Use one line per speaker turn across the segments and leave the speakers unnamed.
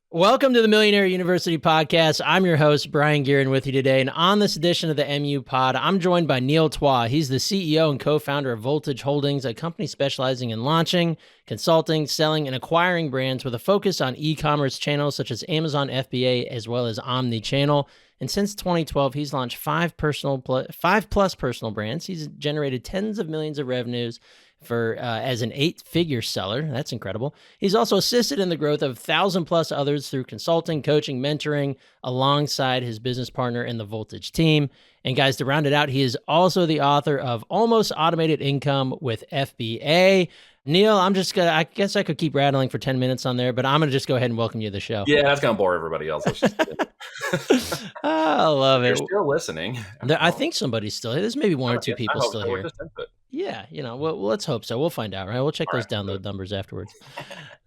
Welcome to the Millionaire University podcast. I'm your host, Brian Guerin, with you today. And on this edition of the MU Pod, I'm joined by Neil Twa. He's the CEO and co-founder of Voltage Holdings, a company specializing in launching, consulting, selling, and acquiring brands with a focus on e-commerce channels such as Amazon FBA as well as omni-channel. And since 2012, he's launched five plus personal brands. He's generated tens of millions of revenues as an 8-figure seller. That's incredible. He's also assisted in the growth of 1,000 plus others through consulting, coaching, mentoring alongside his business partner in the Voltage team. And guys, to round it out, he is also the author of Almost Automated Income with FBA. Neil, I guess I could keep rattling for 10 minutes on there, but I'm going to just go ahead and welcome you to the show.
Yeah, that's going to bore everybody else.
I love it.
You're still listening.
I think somebody's still here. There's maybe one or two people still here.
Just
yeah, well, let's hope so. We'll find out, right? We'll check those download numbers afterwards.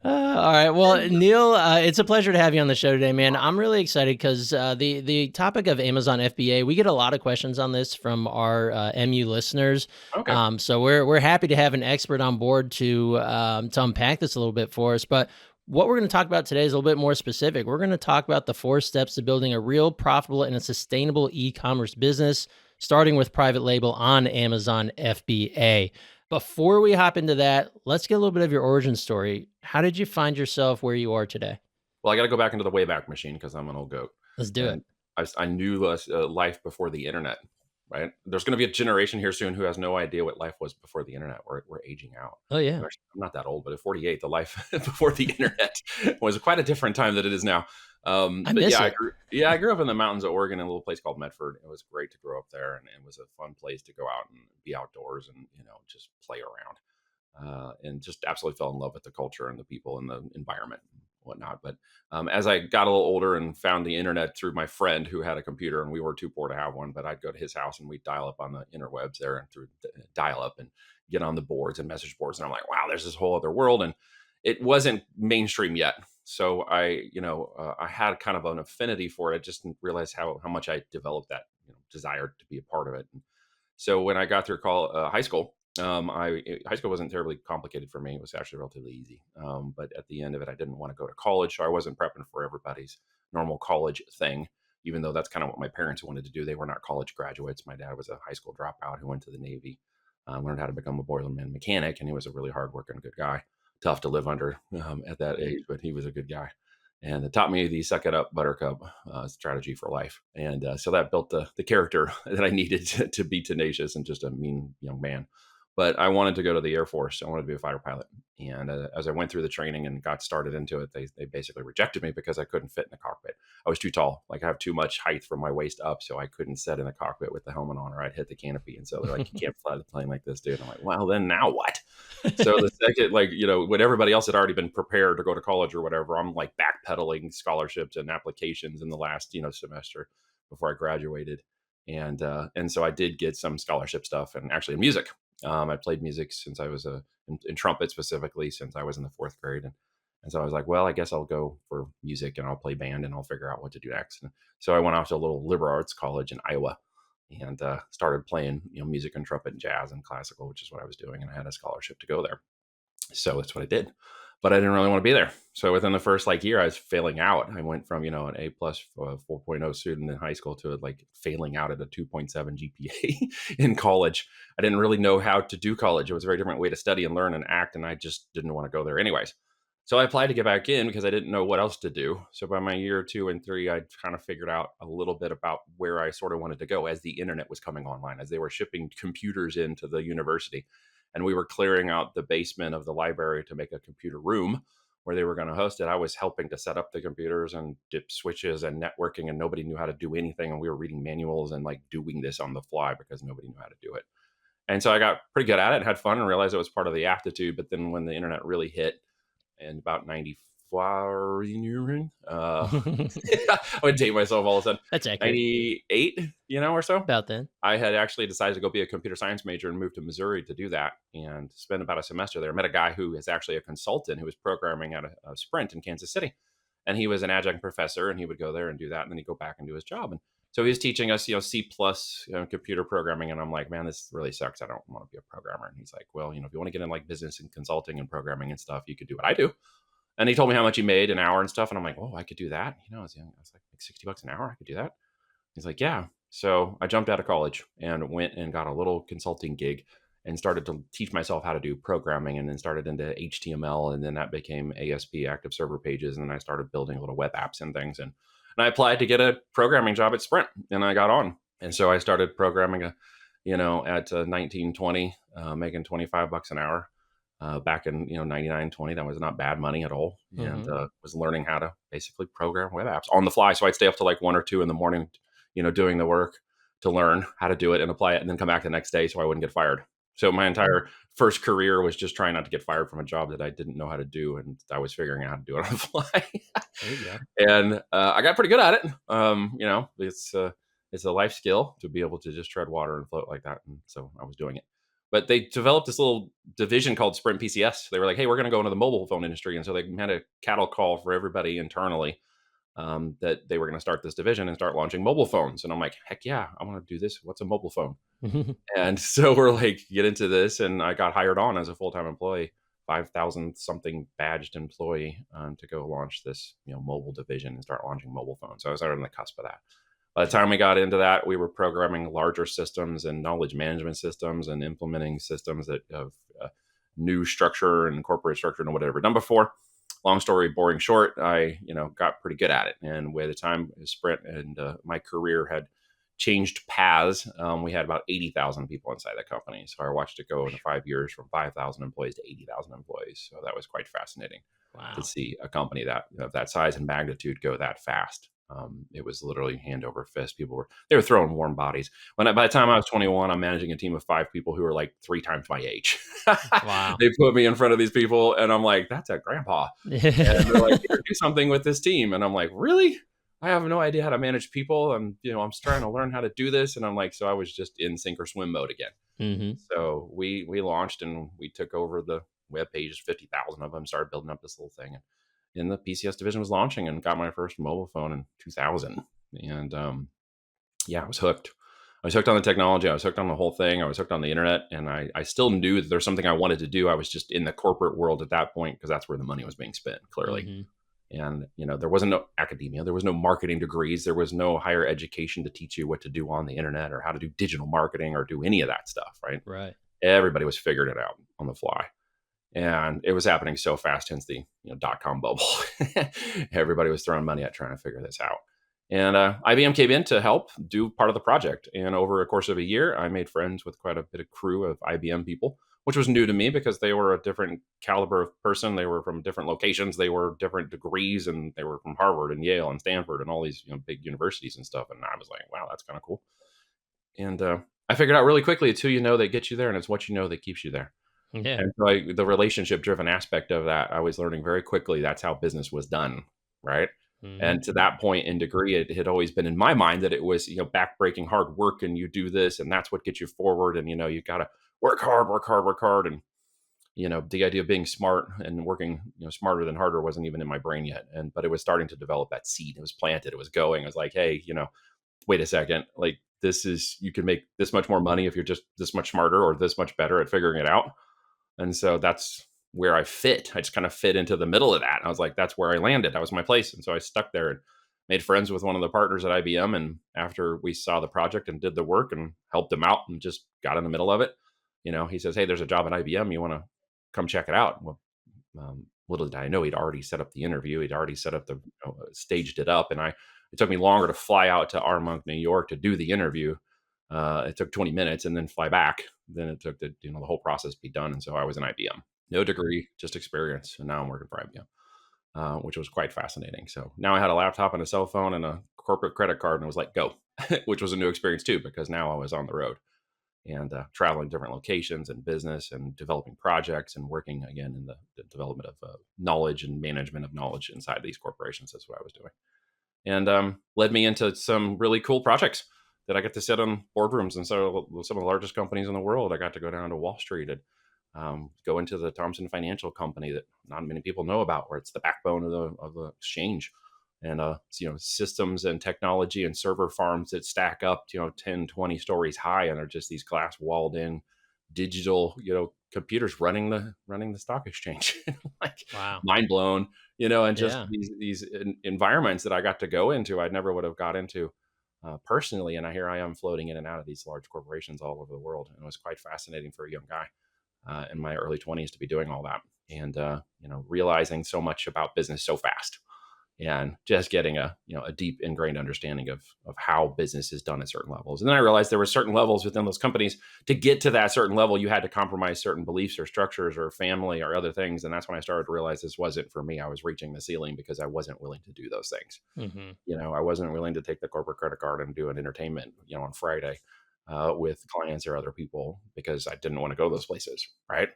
All right. Well, Neil, it's a pleasure to have you on the show today, man. I'm really excited because the topic of Amazon FBA, we get a lot of questions on this from our MU listeners.
Okay.
So we're happy to have an expert on board to unpack this a little bit for us. But what we're going to talk about today is a little bit more specific. We're going to talk about the 4 steps to building a real profitable and a sustainable e-commerce business, starting with private label on Amazon FBA. Before we hop into that, let's get a little bit of your origin story. How did you find yourself where you are today?
Well, I got to go back into the Wayback Machine because I'm an old goat.
Let's do it.
I knew life before the internet, right? There's going to be a generation here soon who has no idea what life was before the internet. We're aging out.
Oh, yeah.
I'm not that old, but at 48, the life before the internet was quite a different time than it is now. I grew up in the mountains of Oregon in a little place called Medford. It was great to grow up there, and it was a fun place to go out and be outdoors and just play around, and just absolutely fell in love with the culture and the people and the environment and whatnot. But as I got a little older and found the internet through my friend who had a computer, and we were too poor to have one, but I'd go to his house and we'd dial up on the interwebs there and through dial up and get on the boards and message boards, and I'm like, wow, there's this whole other world, and it wasn't mainstream yet. So I had kind of an affinity for it. I just didn't realize how much I developed that desire to be a part of it. And so when I got through high school, high school wasn't terribly complicated for me. It was actually relatively easy. But at the end of it, I didn't want to go to college, so I wasn't prepping for everybody's normal college thing, even though that's kind of what my parents wanted to do. They were not college graduates. My dad was a high school dropout who went to the Navy, learned how to become a boilerman mechanic, and he was a really hardworking, good guy. Tough to live under at that age, but he was a good guy, and it taught me the suck it up buttercup strategy for life. And so that built the character that I needed to be tenacious and just a mean young man. But I wanted to go to the Air Force. I wanted to be a fighter pilot. And as I went through the training and got started into it, they basically rejected me because I couldn't fit in the cockpit. I was too tall. Like, I have too much height from my waist up, so I couldn't sit in the cockpit with the helmet on, or I'd hit the canopy. And so they're like, you can't fly the plane like this, dude. I'm like, well, then now what? So the second, when everybody else had already been prepared to go to college or whatever, I'm like backpedaling scholarships and applications in the last, semester before I graduated. And so I did get some scholarship stuff, and actually in music. I played music since I was in trumpet specifically since I was in the 4th grade. And so I was like, well, I guess I'll go for music and I'll play band and I'll figure out what to do next. And so I went off to a little liberal arts college in Iowa and started playing, music and trumpet and jazz and classical, which is what I was doing. And I had a scholarship to go there. So that's what I did. But I didn't really want to be there. So within the first year, I was failing out. I went from, an A plus 4.0 student in high school to failing out at a 2.7 GPA in college. I didn't really know how to do college. It was a very different way to study and learn and act. And I just didn't want to go there anyways. So I applied to get back in because I didn't know what else to do. So by my year 2 and 3, I kind of figured out a little bit about where I sort of wanted to go as the internet was coming online, as they were shipping computers into the university. And we were clearing out the basement of the library to make a computer room where they were going to host it. I was helping to set up the computers and dip switches and networking, and nobody knew how to do anything. And we were reading manuals and doing this on the fly because nobody knew how to do it. And so I got pretty good at it, had fun, and realized it was part of the aptitude. But then when the internet really hit in about 94, I would date myself all of a sudden.
That's accurate.
98, or so.
About then.
I had actually decided to go be a computer science major and move to Missouri to do that and spend about a semester there. I met a guy who is actually a consultant who was programming at a Sprint in Kansas City. And he was an adjunct professor, and he would go there and do that. And then he'd go back and do his job. And so he was teaching us, C plus computer programming. And I'm like, man, this really sucks. I don't want to be a programmer. And he's like, well, if you want to get in business and consulting and programming and stuff, you could do what I do. And he told me how much he made an hour and stuff. And I'm like, oh, I could do that. I was young. I was like $60 an hour. I could do that. He's like, yeah. So I jumped out of college and went and got a little consulting gig and started to teach myself how to do programming, and then started into HTML. And then that became ASP, active server pages. And then I started building little web apps and things. And I applied to get a programming job at Sprint, and I got on. And so I started programming, at 19, 20, making $25 an hour. Back in 99, 20, that was not bad money at all. And was learning how to basically program web apps on the fly. So I'd stay up to like 1 or 2 in the morning, doing the work to learn how to do it and apply it, and then come back the next day so I wouldn't get fired. So my entire first career was just trying not to get fired from a job that I didn't know how to do, and I was figuring out how to do it on the fly.
There you go.
And I got pretty good at it. It's a life skill to be able to just tread water and float like that. And so I was doing it. But they developed this little division called Sprint PCS. They were like, hey, we're going to go into the mobile phone industry. And so they had a cattle call for everybody internally, that they were going to start this division and start launching mobile phones. And I'm like, heck yeah, I want to do this. What's a mobile phone? And so we're like, get into this. And I got hired on as a full-time employee, 5,000 something badged employee, to go launch this, mobile division and start launching mobile phones. So I was right on the cusp of that. By the time we got into that, we were programming larger systems and knowledge management systems and implementing systems that have new structure and corporate structure and whatever done before. Long story, boring short, I got pretty good at it. And by the time Sprint and my career had changed paths, we had about 80,000 people inside the company. So I watched it go in 5 years from 5,000 employees to 80,000 employees. So that was quite fascinating.
Wow.
To see a company that of that size and magnitude go that fast. It was literally hand over fist. They were throwing warm bodies. By the time I was 21, I'm managing a team of 5 people who are like 3 times my age.
Wow.
They put me in front of these people, and I'm like, that's a grandpa. And they're like, here, do something with this team. And I'm like, really? I have no idea how to manage people. I'm trying to learn how to do this. And I'm like, so I was just in sink or swim mode again.
Mm-hmm.
So we launched, and we took over the web pages, 50,000 of them, started building up this little thing. And the PCS division was launching, and got my first mobile phone in 2000. And I was hooked. I was hooked on the technology. I was hooked on the whole thing. I was hooked on the internet. And I still knew that there's something I wanted to do. I was just in the corporate world at that point, because that's where the money was being spent, clearly. Mm-hmm. And there wasn't no academia. There was no marketing degrees. There was no higher education to teach you what to do on the internet or how to do digital marketing or do any of that stuff, right?
Right.
Everybody was figuring it out on the fly. And it was happening so fast, hence the dot-com bubble. Everybody was throwing money at trying to figure this out. And IBM came in to help do part of the project. And over a course of a year, I made friends with quite a bit of crew of IBM people, which was new to me because they were a different caliber of person. They were from different locations. They were different degrees, and they were from Harvard and Yale and Stanford and all these big universities and stuff. And I was like, wow, that's kind of cool. And I figured out really quickly, it's who you know that gets you there, and it's what you know that keeps you there.
Yeah.
And so the relationship driven aspect of that, I was learning very quickly. That's how business was done. Right. Mm-hmm. And to that point in degree, it had always been in my mind that it was, backbreaking hard work, and you do this, and that's what gets you forward. And, you got to work hard. And, the idea of being smart and working, smarter than harder wasn't even in my brain yet. But it was starting to develop that seed. It was planted. It was going. I was like, hey, wait a second, like you can make this much more money if you're just this much smarter or this much better at figuring it out. And so that's where I fit. I just kind of fit into the middle of that. And I was like, that's where I landed. That was my place. And so I stuck there and made friends with one of the partners at IBM. And after we saw the project and did the work and helped him out and just got in the middle of it, he says, hey, there's a job at IBM. You want to come check it out? Well, little did I know he'd already set up the interview. He'd already set up staged it up. And it took me longer to fly out to Armonk, New York to do the interview. It took 20 minutes and then fly back. Then it took the whole process be done. And so I was in IBM, no degree, just experience. And now I'm working for IBM, which was quite fascinating. So now I had a laptop and a cell phone and a corporate credit card, and it was like, go, which was a new experience too, because now I was on the road and traveling different locations and business and developing projects and working again in the development of knowledge and management of knowledge inside these corporations. That's what I was doing. And led me into some really cool projects that I got to sit on boardrooms and so some of the largest companies in the world. I got to go down to Wall Street and go into the Thomson Financial Company that not many people know about, where it's the backbone of the exchange, and systems and technology and server farms that stack up 10, 20 stories high, and they're just these glass walled in digital, computers running the stock exchange. Like,
wow.
mind blown, and just
Yeah.
these environments that I got to go into, I never would have got into personally. And here I am floating in and out of these large corporations all over the world. And it was quite fascinating for a young guy in my early 20s to be doing all that, and realizing so much about business so fast, and just getting a deep ingrained understanding of how business is done at certain levels. And then I realized there were certain levels within those companies. To get to that certain level, you had to compromise certain beliefs or structures or family or other things. And that's when I started to realize this wasn't for me. I was reaching the ceiling because I wasn't willing to do those things. I wasn't willing to take the corporate credit card and do an entertainment, on Friday with clients or other people, because I didn't want to go those places. Right.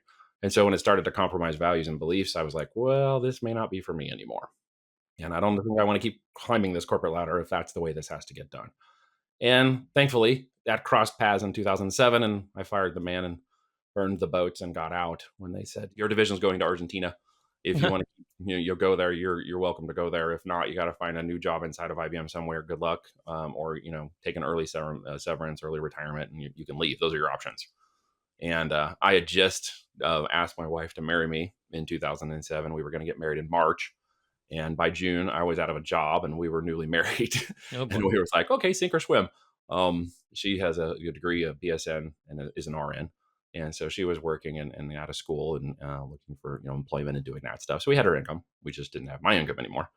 And so when it started to compromise values and beliefs, I was like, well, this may not be for me anymore. And I don't think I want to keep climbing this corporate ladder if that's the way this has to get done. And thankfully, that crossed paths in 2007, and I fired the man and burned the boats and got out when they said, your division's going to Argentina. If you want to, you'll go there. You're welcome to go there. If not, you got to find a new job inside of IBM somewhere. Good luck. Or, take an early severance, early retirement, and you can leave. Those are your options. And I had just asked my wife to marry me in 2007. We were going to get married in March. And by June, I was out of a job and we were newly married.
Oh,
and we were like, okay, sink or swim. She has a degree, a BSN, and is an RN. And so she was working and out of school and looking for employment and doing that stuff. So we had her income. We just didn't have my income anymore.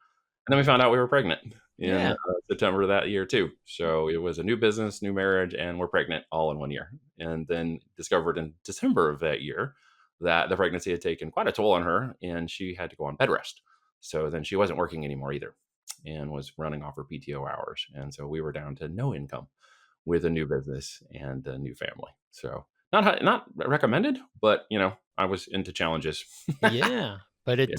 And then we found out we were pregnant in September of that year too. So it was a new business, new marriage, and we're pregnant all in 1 year. And then discovered in December of that year that the pregnancy had taken quite a toll on her and she had to go on bed rest. So then she wasn't working anymore either and was running off her PTO hours. And so we were down to no income with a new business and a new family. So not recommended, but I was into challenges.
Yeah. But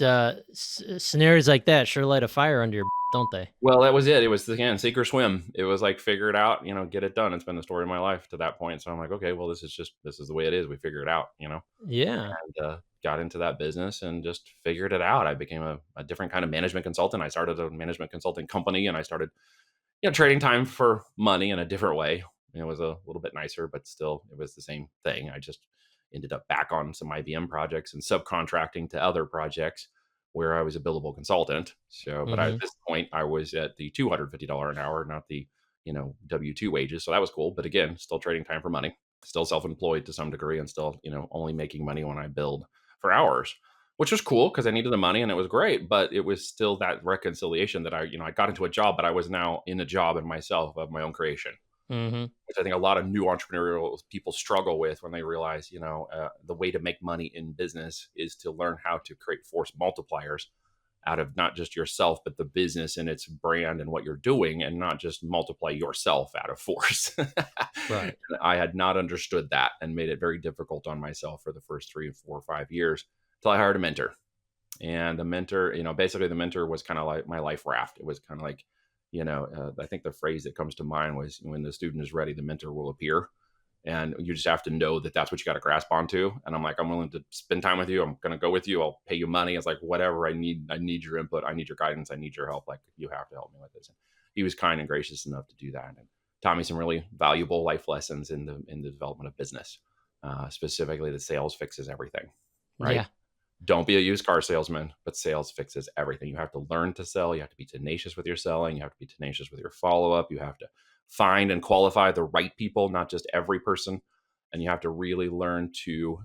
scenarios like that sure light a fire under your don't they?
Well, that was it. It was, again, sink or swim. It was like, figure it out, get it done. It's been the story of my life to that point. So I'm like, okay, well, this is the way it is. We figure it out,
Yeah.
and got into that business and just figured it out. I became a different kind of management consultant. I started a management consulting company and I started, trading time for money in a different way. It was a little bit nicer, but still it was the same thing. I just ended up back on some IBM projects and subcontracting to other projects where I was a billable consultant. So, but at this point I was at the $250 an hour, not the, W-2 wages. So that was cool. But again, still trading time for money, still self-employed to some degree, and still, only making money when I billed for hours, which was cool because I needed the money and it was great. But it was still that reconciliation that I got into a job, but I was now in a job in myself of my own creation. Which I think a lot of new entrepreneurial people struggle with when they realize, the way to make money in business is to learn how to create force multipliers out of not just yourself, but the business and its brand and what you're doing, and not just multiply yourself out of force.
Right.
And I had not understood that and made it very difficult on myself for the first 3 or 4 or 5 years until I hired a mentor. And the mentor, basically the mentor was kind of like my life raft. It was kind of like, I think the phrase that comes to mind was, when the student is ready, the mentor will appear. And you just have to know that that's what you got to grasp onto. And I'm like, I'm willing to spend time with you. I'm going to go with you. I'll pay you money. It's like, whatever I need your input. I need your guidance. I need your help. Like, you have to help me with this. And he was kind and gracious enough to do that, and taught me some really valuable life lessons in the development of business, specifically that sales fixes everything. Right.
Yeah.
Don't be a used car salesman, but sales fixes everything. You have to learn to sell. You have to be tenacious with your selling. You have to be tenacious with your follow-up. You have to find and qualify the right people, not just every person. And you have to really learn to,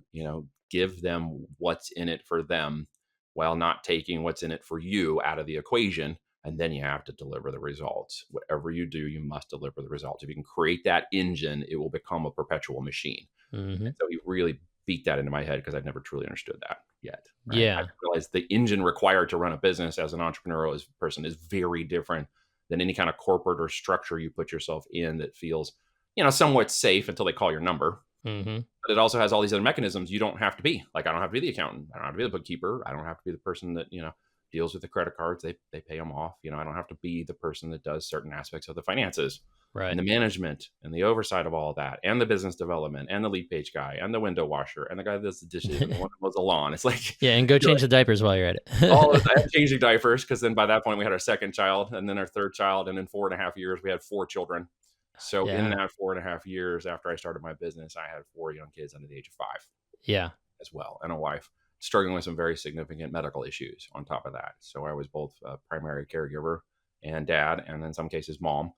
give them what's in it for them while not taking what's in it for you out of the equation. And then you have to deliver the results. Whatever you do, you must deliver the results. If you can create that engine, it will become a perpetual machine. And so he really beat that into my head because I'd never truly understood that yet. Right?
Yeah.
I realized the engine required to run a business as an entrepreneurial person is very different than any kind of corporate or structure you put yourself in that feels, somewhat safe until they call your number. But it also has all these other mechanisms you don't have to be. Like, I don't have to be the accountant. I don't have to be the bookkeeper. I don't have to be the person that, deals with the credit cards. They pay them off. I don't have to be the person that does certain aspects of the finances. Right. And the management and the oversight of all that, and the business development, and the lead page guy, and the window washer, and the guy that does the dishes, and the one that mows the lawn. It's like,
yeah, and go change the diapers while you're at it.
all of that, changing diapers, because then by that point we had our second child, and then our third child, and in 4.5 years we had 4 children. So in
Yeah.
that 4.5 years after I started my business, I had 4 young kids under the age of 5
Yeah.
as well, and a wife struggling with some very significant medical issues on top of that. So I was both a primary caregiver and dad, and in some cases, mom.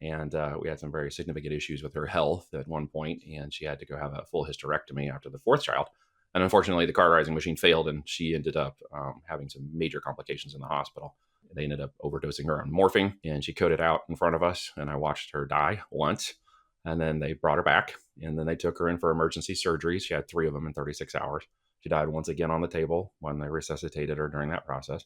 And we had some very significant issues with her health at one point, and she had to go have a full hysterectomy after the fourth child. And unfortunately, the cauterizing machine failed, and she ended up having some major complications in the hospital. They ended up overdosing her on morphine, and she coded out in front of us. And I watched her die once, and then they brought her back, and then they took her in for emergency surgery. She had 3 of them in 36 hours. She died once again on the table when they resuscitated her during that process.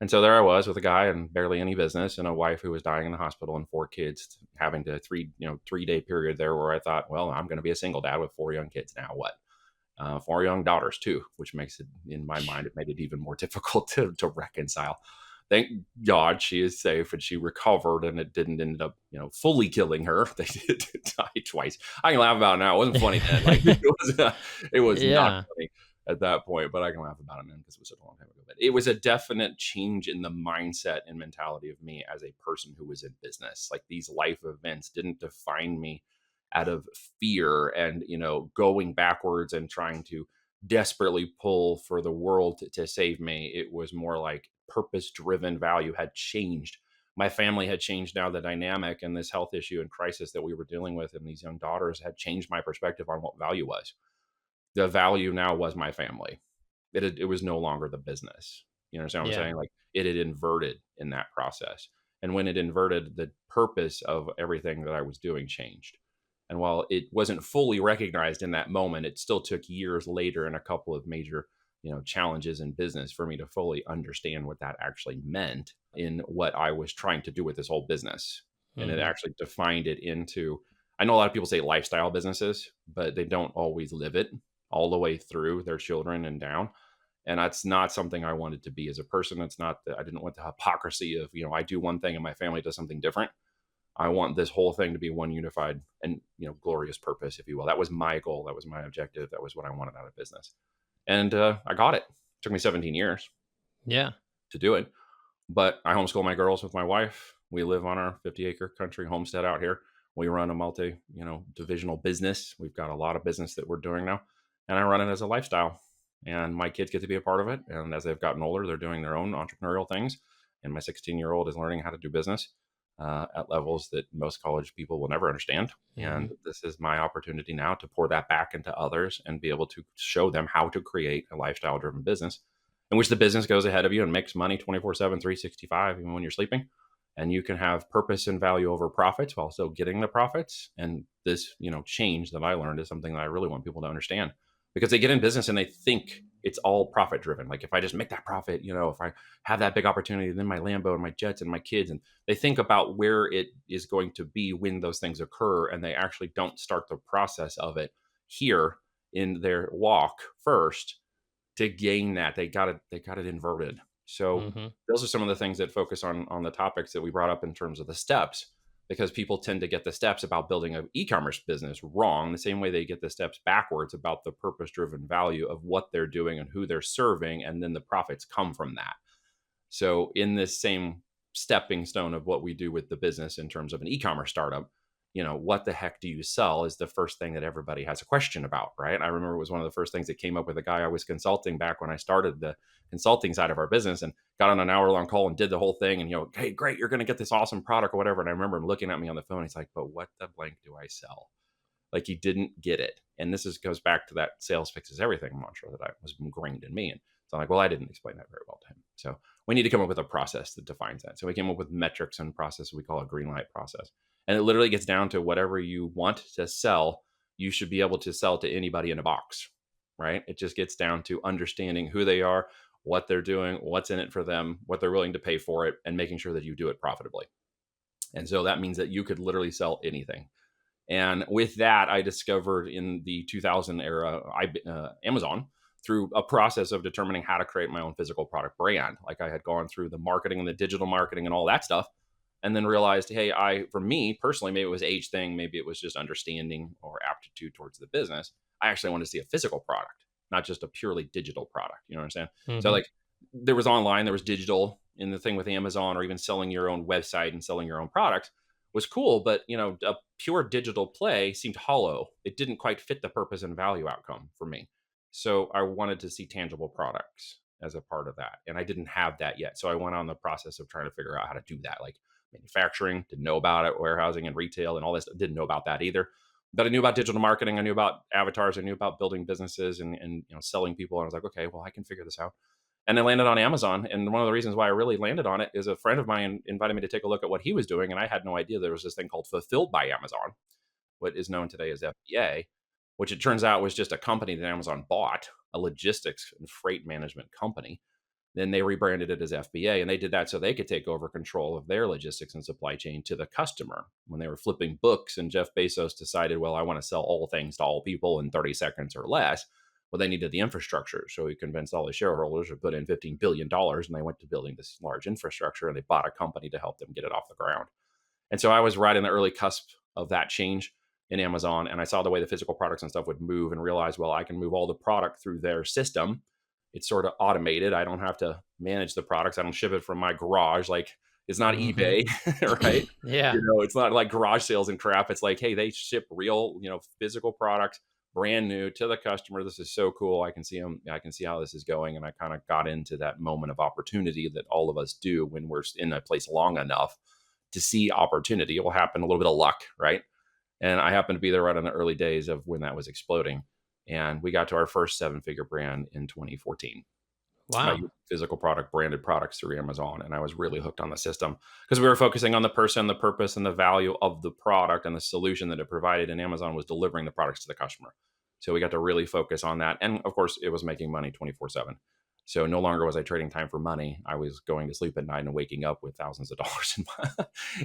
And so there I was with a guy and barely any business and a wife who was dying in the hospital and 4 kids having to 3-day period there where I thought, well, I'm going to be a single dad with 4 young kids. Now what? 4 young daughters too, which makes it, in my mind, it made it even more difficult to reconcile. Thank God she is safe and she recovered and it didn't end up, fully killing her. They did die twice. I can laugh about it now. It wasn't funny then. Like it was not
Yeah.
funny at that point, but I can laugh about it now because it was such a long time ago. But it was a definite change in the mindset and mentality of me as a person who was in business. Like these life events didn't define me out of fear and going backwards and trying to desperately pull for the world to save me. It was more like purpose driven value had changed. My family had changed. Now the dynamic and this health issue and crisis that we were dealing with and these young daughters had changed my perspective on what value was. The value now was my family. It was no longer the business. You understand what I'm
Yeah.
saying? Like it had inverted in that process. And when it inverted, the purpose of everything that I was doing changed. And while it wasn't fully recognized in that moment, it still took years later and a couple of major, challenges in business for me to fully understand what that actually meant in what I was trying to do with this whole business. And it
Hmm.
actually defined it into, I know a lot of people say lifestyle businesses, but they don't always live it all the way through their children and down. And that's not something I wanted to be as a person. It's not that I didn't want the hypocrisy of, I do one thing and my family does something different. I want this whole thing to be one unified and, glorious purpose, if you will. That was my goal. That was my objective. That was what I wanted out of business. And I got it. It took me 17 years
Yeah.
to do it. But I homeschool my girls with my wife. We live on our 50-acre country homestead out here. We run a multi, divisional business. We've got a lot of business that we're doing now. And I run it as a lifestyle. And my kids get to be a part of it. And as they've gotten older, they're doing their own entrepreneurial things. And my 16-year-old is learning how to do business at levels that most college people will never understand.
Hmm.
And this is my opportunity now to pour that back into others and be able to show them how to create a lifestyle driven business in which the business goes ahead of you and makes money 24/7, 365, even when you're sleeping. And you can have purpose and value over profits while still getting the profits. And this, change that I learned is something that I really want people to understand because they get in business and they think it's all profit driven. Like if I just make that profit, if I have that big opportunity, then my Lambo and my jets and my kids, and they think about where it is going to be when those things occur. And they actually don't start the process of it here in their walk first to gain that. They got it inverted. So
Hmm.
those are some of the things that focus on the topics that we brought up in terms of the steps, because people tend to get the steps about building an e-commerce business wrong, the same way they get the steps backwards about the purpose-driven value of what they're doing and who they're serving, and then the profits come from that. So in this same stepping stone of what we do with the business in terms of an e-commerce startup, what the heck do you sell is the first thing that everybody has a question about, right? I remember it was one of the first things that came up with a guy I was consulting back when I started the consulting side of our business, and got on an hour-long call and did the whole thing. And, hey, great, you're going to get this awesome product or whatever. And I remember him looking at me on the phone. He's like, but what the blank do I sell? Like he didn't get it. And this goes back to that sales fixes everything mantra that I was ingrained in me. And so I'm like, well, I didn't explain that very well to him. So we need to come up with a process that defines that. So we came up with metrics and process we call a green light process. And it literally gets down to whatever you want to sell, you should be able to sell to anybody in a box, right? It just gets down to understanding who they are, what they're doing, what's in it for them, what they're willing to pay for it, and making sure that you do it profitably. And so that means that you could literally sell anything. And with that, I discovered in the 2000 era, Amazon, through a process of determining how to create my own physical product brand. Like I had gone through the marketing and the digital marketing and all that stuff, and then realized, hey, for me personally, maybe it was age thing, maybe it was just understanding or aptitude towards the business. I actually wanted to see a physical product, not just a purely digital product. You know what I'm saying? So
Hmm.
like there was online, there was digital in the thing with Amazon, or even selling your own website and selling your own products. was cool, but a pure digital play seemed hollow. It didn't quite fit the purpose and value outcome for me. So I wanted to see tangible products as a part of that. And I didn't have that yet. So I went on the process of trying to figure out how to do that. Like manufacturing, didn't know about it, warehousing and retail and all this, didn't know about that either. But I knew about digital marketing. I knew about avatars. I knew about building businesses and selling people. And I was like, okay, well, I can figure this out. And I landed on Amazon. And one of the reasons why I really landed on it is a friend of mine invited me to take a look at what he was doing. And I had no idea there was this thing called Fulfilled by Amazon, what is known today as FBA, which it turns out was just a company that Amazon bought, a logistics and freight management company. Then they rebranded it as FBA, and they did that so they could take over control of their logistics and supply chain to the customer. When they were flipping books and Jeff Bezos decided, well, I want to sell all things to all people in 30 seconds or less. Well, they needed the infrastructure. So he convinced all his shareholders to put in $15 billion, and they went to building this large infrastructure, and they bought a company to help them get it off the ground. And so I was right in the early cusp of that change in Amazon, and I saw the way the physical products and stuff would move and realized, well, I can move all the product through their system. It's sort of automated. I don't have to manage the products. I don't ship it from my garage. Like it's not eBay, right?
Yeah.
It's not like garage sales and crap. It's like, hey, they ship real, physical products, brand new to the customer. This is so cool. I can see them. I can see how this is going. And I kind of got into that moment of opportunity that all of us do when we're in a place long enough to see opportunity. It will happen a little bit of luck, right? And I happened to be there right in the early days of when that was exploding. And we got to our first 7-figure brand in 2014.
Wow.
Physical product, branded products through Amazon. And I was really hooked on the system because we were focusing on the person, the purpose, and the value of the product and the solution that it provided. And Amazon was delivering the products to the customer. So we got to really focus on that. And of course, it was making money 24/7. So no longer was I trading time for money. I was going to sleep at night and waking up with thousands of dollars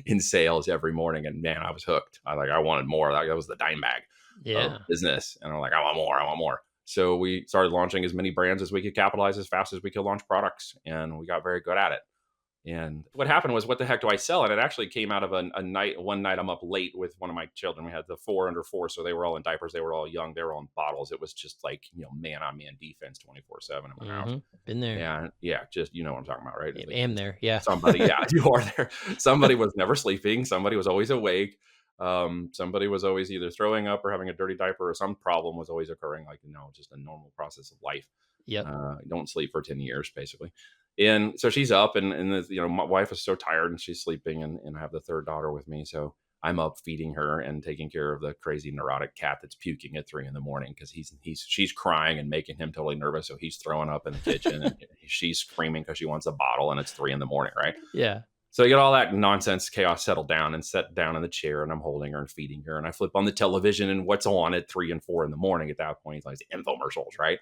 in sales every morning. And man, I was hooked. I wanted more. That was the dime bag of business. And I'm like, I want more. I want more. So we started launching as many brands as we could capitalize as fast as we could launch products. And we got very good at it. And what happened was, what the heck do I sell? And it actually came out of one night I'm up late with one of my children. We had the 4 under 4. So they were all in diapers. They were all young. They were all in bottles. It was just like, man on man defense 24/7 in my house.
Been there.
And yeah, just, what I'm talking about, right?
I am there. Yeah.
Somebody, yeah, you are there. Somebody was never sleeping. Somebody was always awake. Somebody was always either throwing up or having a dirty diaper, or some problem was always occurring. Like, just a normal process of life.
Yeah.
Don't sleep for 10 years, basically. And so she's up and my wife is so tired and she's sleeping and I have the third daughter with me. So I'm up feeding her and taking care of the crazy neurotic cat that's puking at 3 a.m. because she's crying and making him totally nervous. So he's throwing up in the kitchen and she's screaming because she wants a bottle and it's 3 a.m. Right?
Yeah.
So I get all that nonsense chaos settled down and set down in the chair and I'm holding her and feeding her. And I flip on the television and what's on at 3 and 4 a.m. at that point, like infomercials, right?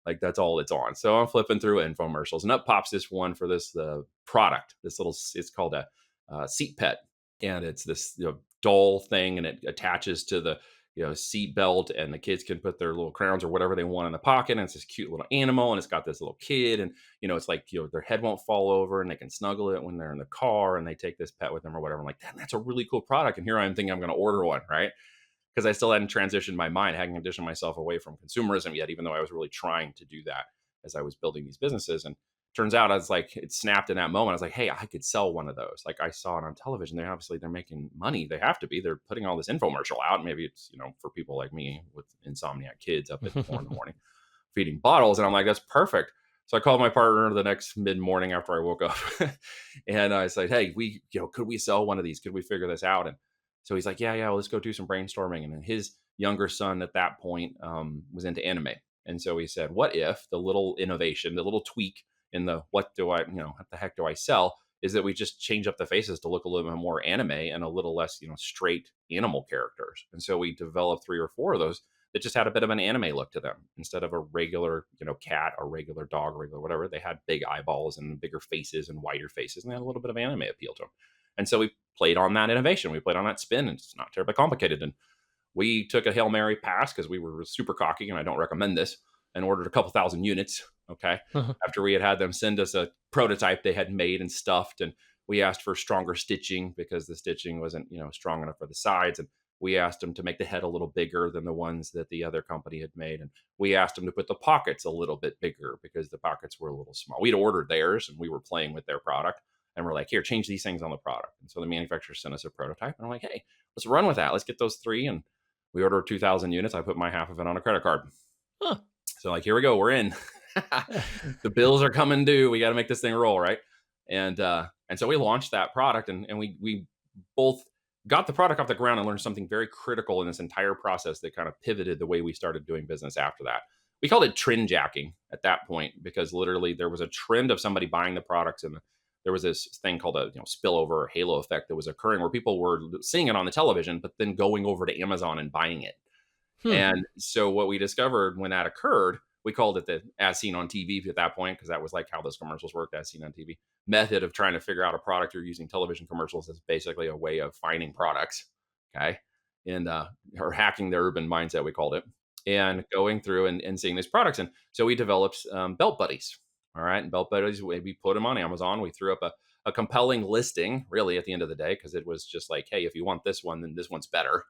Like that's all it's on. So I'm flipping through infomercials and up pops this one for this product, it's called a seat pet. And it's this dull thing and it attaches to the seat belt and the kids can put their little crowns or whatever they want in the pocket. And it's this cute little animal and it's got this little kid and, it's like, their head won't fall over and they can snuggle it when they're in the car and they take this pet with them or whatever. I'm like, that's a really cool product. And here I am thinking I'm going to order one, right? Because I still hadn't transitioned my mind, hadn't conditioned myself away from consumerism yet, even though I was really trying to do that as I was building these businesses. And turns out it snapped in that moment. I was like, hey, I could sell one of those. Like I saw it on television. They're making money. They have to be. They're putting all this infomercial out. Maybe it's, for people like me with insomniac kids up at 4 a.m. feeding bottles. And I'm like, that's perfect. So I called my partner the next mid-morning after I woke up and I said, hey, could we sell one of these? Could we figure this out? And so he's like, yeah, well, let's go do some brainstorming. And then his younger son at that point was into anime. And so he said, what if the little innovation, the little tweak in the what the heck do I sell is that we just change up the faces to look a little bit more anime and a little less, straight animal characters. And so we developed 3 or 4 of those that just had a bit of an anime look to them instead of a regular, cat or regular dog or regular whatever. They had big eyeballs and bigger faces and wider faces and they had a little bit of anime appeal to them. And so we played on that innovation. We played on that spin and it's not terribly complicated. And we took a Hail Mary pass because we were super cocky and I don't recommend this and ordered a couple thousand units. Okay. After we had them send us a prototype they had made and stuffed. And we asked for stronger stitching because the stitching wasn't, strong enough for the sides. And we asked them to make the head a little bigger than the ones that the other company had made. And we asked them to put the pockets a little bit bigger because the pockets were a little small. We'd ordered theirs and we were playing with their product. And we're like, here, change these things on the product. And so the manufacturer sent us a prototype, and I'm like, hey, let's run with that. Let's get those 3. And we ordered 2,000 units. I put my half of it on a credit card.
Huh.
So like, here we go, we're in. The bills are coming due. We got to make this thing roll, right? And so we launched that product, and we both got the product off the ground and learned something very critical in this entire process that kind of pivoted the way we started doing business after that. We called it trend jacking at that point, because literally there was a trend of somebody buying the products, and there was this thing called a spillover or halo effect that was occurring, where people were seeing it on the television, but then going over to Amazon and buying it. And so what we discovered when that occurred, we called it the as seen on TV at that point, because that was like how those commercials worked, as seen on TV method of trying to figure out a product. You're using television commercials as basically a way of finding products. Okay. And, or hacking the urban mindset, we called it, and going through and seeing these products. And so we developed belt buddies. All right. And belt buddies, we put them on Amazon. We threw up a compelling listing, really, at the end of the day, because it was just like, hey, if you want this one, then this one's better.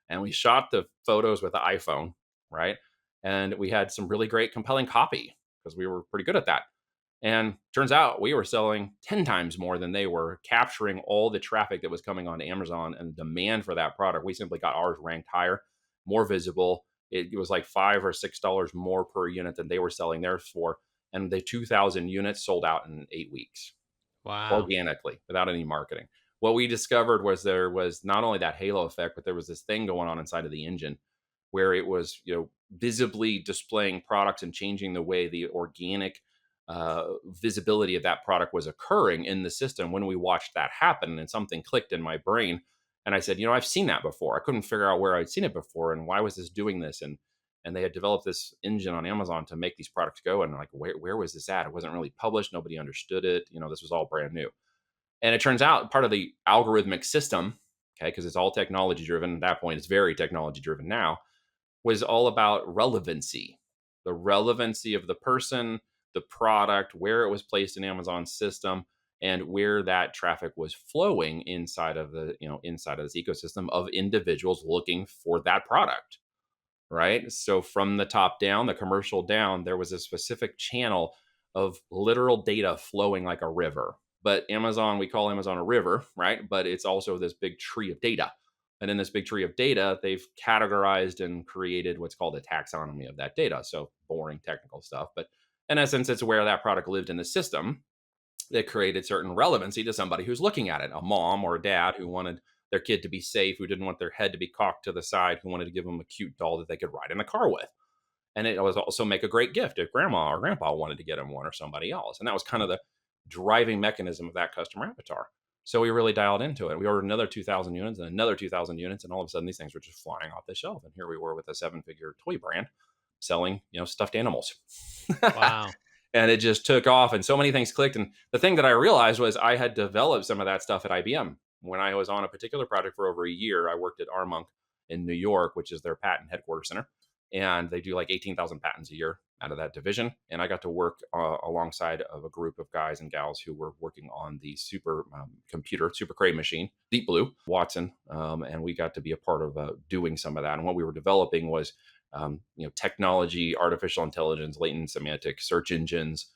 And we shot the photos with the iPhone, right? And we had some really great, compelling copy, because we were pretty good at that. And turns out we were selling 10 times more than they were, capturing all the traffic that was coming onto Amazon and the demand for that product. We simply got ours ranked higher, more visible. It was like $5 or $6 more per unit than they were selling theirs for. And the 2,000 units sold out in 8 weeks.
Wow.
Organically, without any marketing. What we discovered was there was not only that halo effect, but there was this thing going on inside of the engine where it was, visibly displaying products and changing the way the organic visibility of that product was occurring in the system. When we watched that happen, and something clicked in my brain, and I said, I've seen that before. I couldn't figure out where I'd seen it before, and why was this doing this? And they had developed this engine on Amazon to make these products go. And like, where was this at? It wasn't really published. Nobody understood it. This was all brand new. And it turns out part of the algorithmic system, okay, because it's all technology driven at that point, it's very technology driven now, was all about relevancy, the relevancy of the person, the product, where it was placed in Amazon's system, and where that traffic was flowing inside of inside of this ecosystem of individuals looking for that product. Right. So from the top down, the commercial down, there was a specific channel of literal data flowing like a river. But Amazon, we call Amazon a river, right? But it's also this big tree of data. And in this big tree of data, they've categorized and created what's called a taxonomy of that data. So boring technical stuff. But in essence, it's where that product lived in the system that created certain relevancy to somebody who's looking at it, a mom or a dad who wanted their kid to be safe, who didn't want their head to be cocked to the side, who wanted to give them a cute doll that they could ride in a car with. And it was also make a great gift if grandma or grandpa wanted to get them one, or somebody else. And that was kind of the driving mechanism of that customer avatar. So we really dialed into it. We ordered another 2,000 units and another 2,000 units. And all of a sudden these things were just flying off the shelf. And here we were with a 7-figure toy brand selling, stuffed animals.
Wow.
And it just took off, and so many things clicked. And the thing that I realized was I had developed some of that stuff at IBM. When I was on a particular project for over a year, I worked at Armonk in New York, which is their patent headquarters center. And they do like 18,000 patents a year out of that division. And I got to work alongside of a group of guys and gals who were working on the super Cray machine, Deep Blue, Watson. And we got to be a part of doing some of that. And what we were developing was technology, artificial intelligence, latent semantic search engines,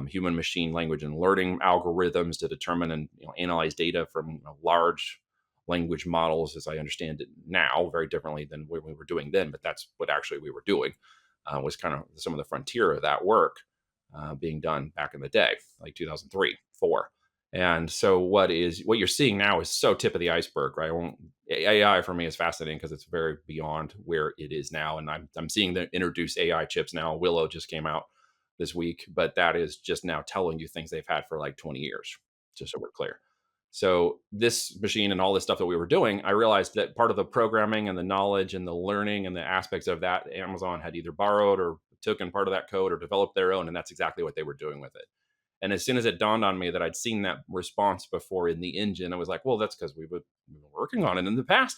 human machine language and learning algorithms to determine and analyze data from large language models, as I understand it now, very differently than what we were doing then. But that's what actually we were doing, was kind of some of the frontier of that work being done back in the day, like 2003, 4. And so what you're seeing now is so tip of the iceberg, right? AI for me is fascinating because it's very beyond where it is now. And I'm seeing the introduce AI chips now. Willow just came out this week, but that is just now telling you things they've had for like 20 years, just so we're clear. So this machine and all this stuff that we were doing, I realized that part of the programming and the knowledge and the learning and the aspects of that, Amazon had either borrowed or taken part of that code or developed their own. And that's exactly what they were doing with it. And as soon as it dawned on me that I'd seen that response before in the engine, I was like, well, that's because we were working on it in the past.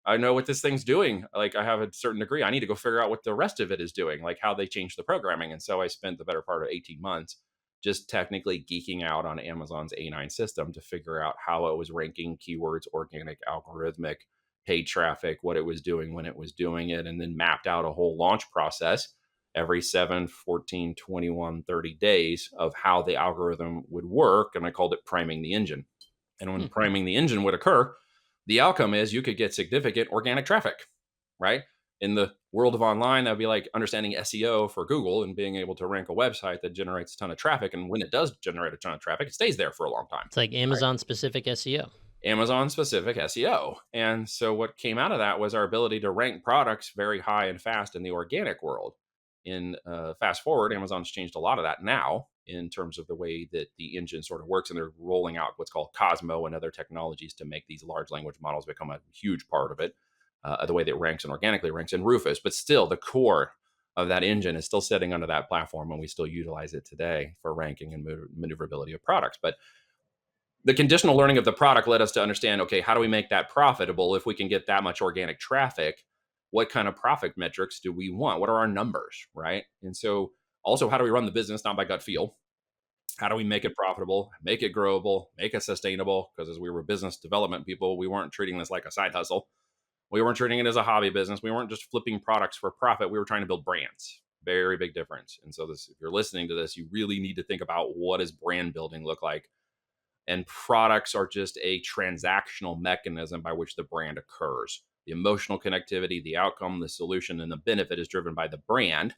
I know what this thing's doing. Like, I have a certain degree. I need to go figure out what the rest of it is doing, like how they changed the programming. And so I spent the better part of 18 months just technically geeking out on Amazon's A9 system to figure out how it was ranking keywords, organic, algorithmic, paid traffic, what it was doing when it was doing it, and then mapped out a whole launch process every 7, 14, 21, 30 days of how the algorithm would work. And I called it priming the engine. And when priming the engine would occur, the outcome is you could get significant organic traffic, right? In the world of online, that'd be like understanding SEO for Google and being able to rank a website that generates a ton of traffic. And when it does generate a ton of traffic, it stays there for a long time.
It's like Amazon specific SEO.
Amazon specific SEO. And so what came out of that was our ability to rank products very high and fast in the organic world. In fast forward, Amazon's changed a lot of that now in terms of the way that the engine sort of works, and they're rolling out what's called Cosmo and other technologies to make these large language models become a huge part of it, the way that it ranks and organically ranks in Rufus. But still, the core of that engine is still sitting under that platform, and we still utilize it today for ranking and maneuverability of products. But the conditional learning of the product led us to understand, okay, how do we make that profitable? If we can get that much organic traffic, what kind of profit metrics do we want? What are our numbers, right? And so also, how do we run the business, not by gut feel? How do we make it profitable, make it growable, make it sustainable? Because as we were business development people, we weren't treating this like a side hustle. We weren't treating it as a hobby business. We weren't just flipping products for profit. We were trying to build brands. Very big difference. And so this, if you're listening to this, you really need to think about, what does brand building look like? And products are just a transactional mechanism by which the brand occurs. The emotional connectivity, the outcome, the solution, and the benefit is driven by the brand.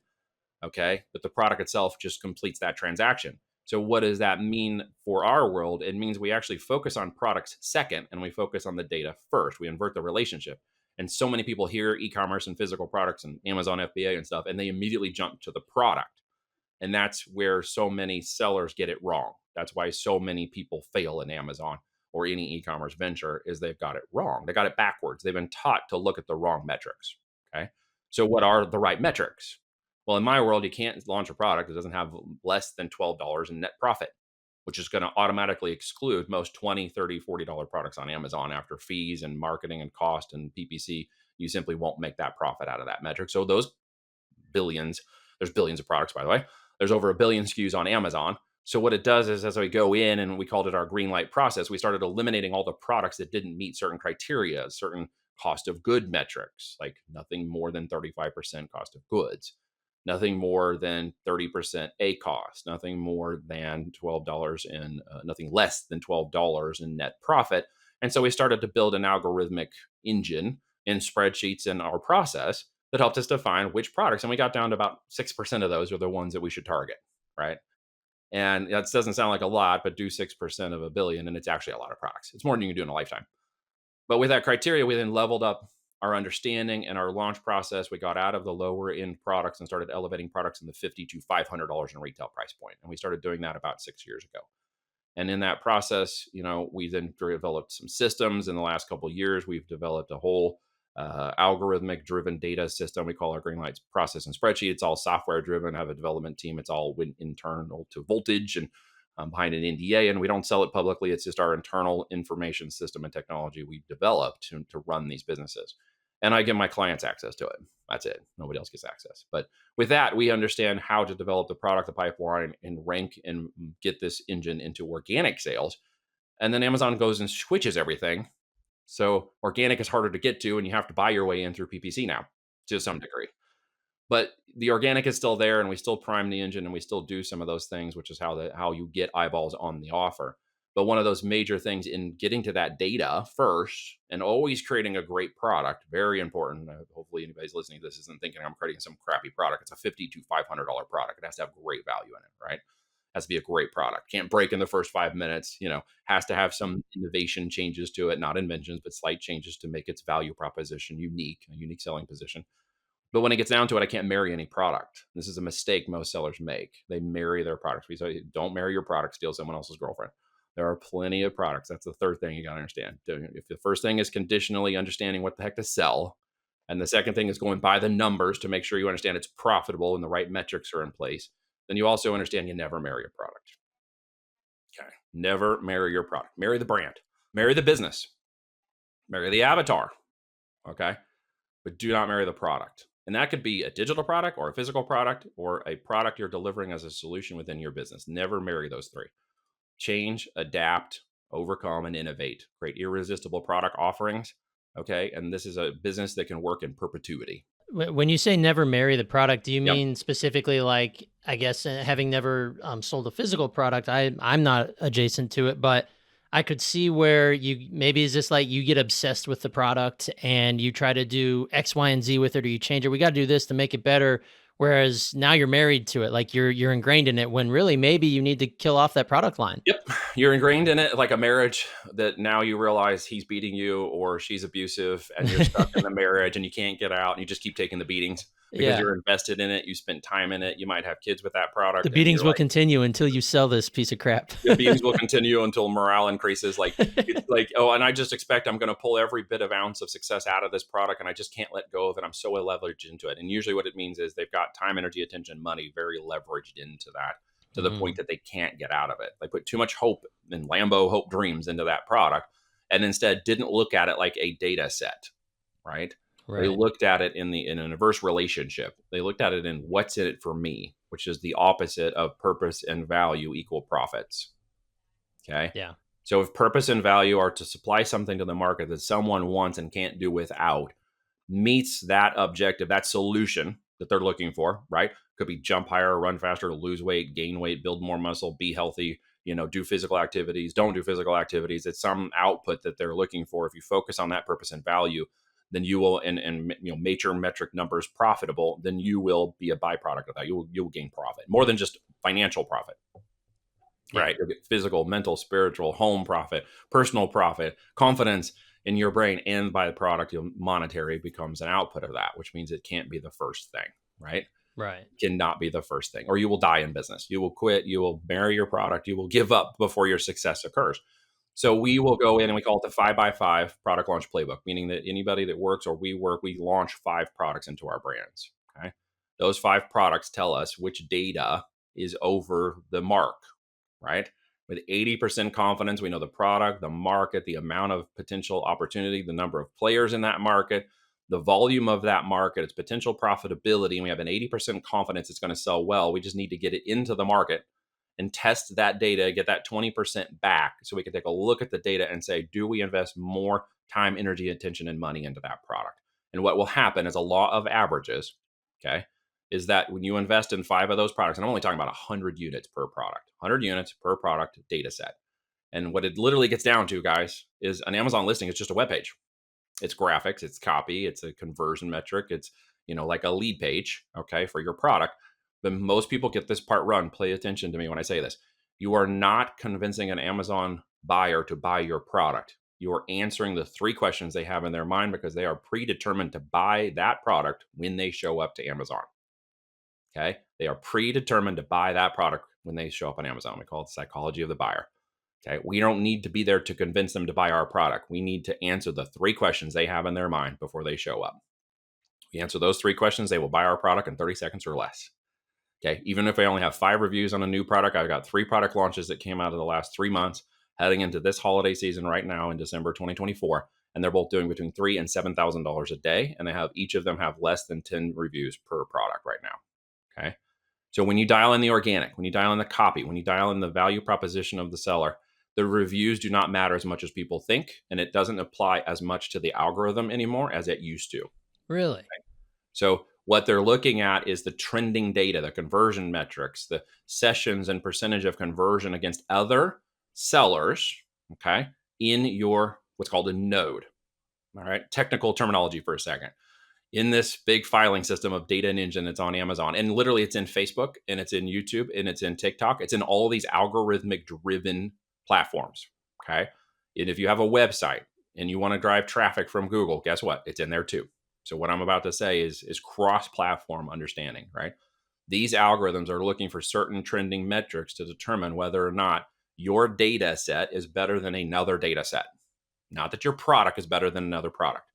Okay. But the product itself just completes that transaction. So what does that mean for our world? It means we actually focus on products second, and we focus on the data first. We invert the relationship. And so many people hear e-commerce and physical products and Amazon FBA and stuff, and they immediately jump to the product. And that's where so many sellers get it wrong. That's why so many people fail in Amazon or any e-commerce venture, is they've got it wrong. They got it backwards. They've been taught to look at the wrong metrics. Okay. So what are the right metrics? Well, in my world, you can't launch a product that doesn't have less than $12 in net profit, which is going to automatically exclude most $20, $30, $40 products on Amazon after fees and marketing and cost and PPC. You simply won't make that profit out of that metric. So those billions, there's billions of products, by the way. There's over 1 billion SKUs on Amazon. So what it does is, as we go in, and we called it our green light process, we started eliminating all the products that didn't meet certain criteria, certain cost of good metrics, like nothing more than 35% cost of goods, nothing more than 30% A cost, nothing more than $12 in, nothing less than $12 in net profit. And so we started to build an algorithmic engine in spreadsheets in our process that helped us define which products. And we got down to about 6% of those are the ones that we should target, right? And that doesn't sound like a lot, but do 6% of 1 billion, and it's actually a lot of products. It's more than you can do in a lifetime. But with that criteria, we then leveled up our understanding and our launch process. We got out of the lower end products and started elevating products in the $50 to $500 in retail price point. And we started doing that about 6 years ago. And in that process, we then developed some systems. In the last couple of years, we've developed a whole algorithmic driven data system. We call our Greenlights process and spreadsheet. It's all software driven. I have a development team. It's all internal to Voltage and behind an NDA, and we don't sell it publicly. It's just our internal information system and technology we've developed to run these businesses. And I give my clients access to it. That's it. Nobody else gets access. But with that, we understand how to develop the product, the pipeline, and rank and get this engine into organic sales. And then Amazon goes and switches everything. So organic is harder to get to, and you have to buy your way in through PPC now to some degree. But the organic is still there, and we still prime the engine, and we still do some of those things, which is how you get eyeballs on the offer. But one of those major things in getting to that data first and always creating a great product, very important. Hopefully anybody's listening to this isn't thinking I'm creating some crappy product. It's a $50 to $500 product. It has to have great value in it, right? Has to be a great product. Can't break in the first 5 minutes, has to have some innovation changes to it, not inventions, but slight changes to make its value proposition unique, a unique selling position. But when it gets down to it, I can't marry any product. This is a mistake most sellers make. They marry their products. We say, don't marry your product, steal someone else's girlfriend. There are plenty of products. That's the third thing you got to understand. If the first thing is conditionally understanding what the heck to sell, and the second thing is going by the numbers to make sure you understand it's profitable and the right metrics are in place, then you also understand you never marry a product. Okay. Never marry your product. Marry the brand. Marry the business. Marry the avatar. Okay. But do not marry the product. And that could be a digital product or a physical product or a product you're delivering as a solution within your business. Never marry those three. Change, adapt, overcome, and innovate. Create irresistible product offerings. Okay. And this is a business that can work in perpetuity.
When you say never marry the product, do you
Yep.
mean specifically like, I guess, having never sold a physical product? I'm not adjacent to it, but I could see where you maybe is this like you get obsessed with the product and you try to do X, Y, and Z with it, or you change it. We got to do this to make it better. Whereas now you're married to it, like you're ingrained in it. When really maybe you need to kill off that product line.
Yep. You're ingrained in it like a marriage that now you realize he's beating you or she's abusive and you're stuck in the marriage and you can't get out and you just keep taking the beatings because
Yeah.
you're invested in it. You spent time in it. You might have kids with that
The
product and
beatings
you're
will
like,
continue until you sell this piece of crap.
the beatings will continue until morale increases. Like it's like, oh, and I just expect I'm going to pull every bit of ounce of success out of this product and I just can't let go of it. I'm so leveraged into it. And usually what it means is they've got time, energy, attention, money very leveraged into that to the point
Mhm.
that they can't get out of it. They put too much hope and Lambo hope dreams into that product and instead didn't look at it like a data set, right? They
Right.
looked at it in an inverse relationship. They looked at it in what's in it for me, which is the opposite of purpose and value equal profits. Okay.
Yeah.
So if purpose and value are to supply something to the market that someone wants and can't do without, meets that objective, that solution that they're looking for, right? Could be jump higher, run faster, lose weight, gain weight, build more muscle, be healthy, do physical activities, don't do physical activities. It's some output that they're looking for. If you focus on that purpose and value, then you will, and major metric numbers profitable, then you will be a byproduct of that. You'll gain profit more than just financial profit,
Yeah.
right? You'll get physical, mental, spiritual, home profit, personal profit, confidence in your brain, and by the product, monetary becomes an output of that, which means it can't be the first thing, right?
Right.
Cannot be the first thing, or you will die in business. You will quit. You will marry your product. You will give up before your success occurs. So we will go in and we call it the 5x5 product launch playbook, meaning that anybody that works or we work, we launch 5 products into our brands. Okay. Those 5 products tell us which data is over the mark, right? With 80% confidence, we know the product, the market, the amount of potential opportunity, the number of players in that market, the volume of that market, its potential profitability, and we have an 80% confidence it's going to sell well. We just need to get it into the market and test that data, get that 20% back so we can take a look at the data and say, do we invest more time, energy, attention, and money into that product? And what will happen is a law of averages, okay, is that when you invest in 5 of those products, and I'm only talking about 100 units per product, 100 units per product data set. And what it literally gets down to, guys, is an Amazon listing is just a web page. It's graphics, it's copy, it's a conversion metric, it's like a lead page, okay, for your product. But most people get this part wrong. Pay attention to me when I say this. You are not convincing an Amazon buyer to buy your product. You are answering the 3 questions they have in their mind because they are predetermined to buy that product when they show up to Amazon. Okay. They are predetermined to buy that product when they show up on Amazon. We call it the psychology of the buyer. Okay. We don't need to be there to convince them to buy our product. We need to answer the 3 questions they have in their mind before they show up. We answer those 3 questions, they will buy our product in 30 seconds or less. Okay. Even if I only have 5 reviews on a new product, I've got 3 product launches that came out of the last 3 months heading into this holiday season right now in December 2024. And they're both doing between $3,000 and $7,000 a day. And each of them have less than 10 reviews per product right now. Okay. So when you dial in the organic, when you dial in the copy, when you dial in the value proposition of the seller, the reviews do not matter as much as people think. And it doesn't apply as much to the algorithm anymore as it used to.
Really?
Okay? So what they're looking at is the trending data, the conversion metrics, the sessions and percentage of conversion against other sellers, okay, in your what's called a node. All right. Technical terminology for a second. In this big filing system of data and engine that's on Amazon. And literally it's in Facebook and it's in YouTube and it's in TikTok. It's in all these algorithmic driven platforms. Okay. And if you have a website and you want to drive traffic from Google, guess what? It's in there too. So what I'm about to say is cross-platform understanding, right? These algorithms are looking for certain trending metrics to determine whether or not your data set is better than another data set. Not that your product is better than another product.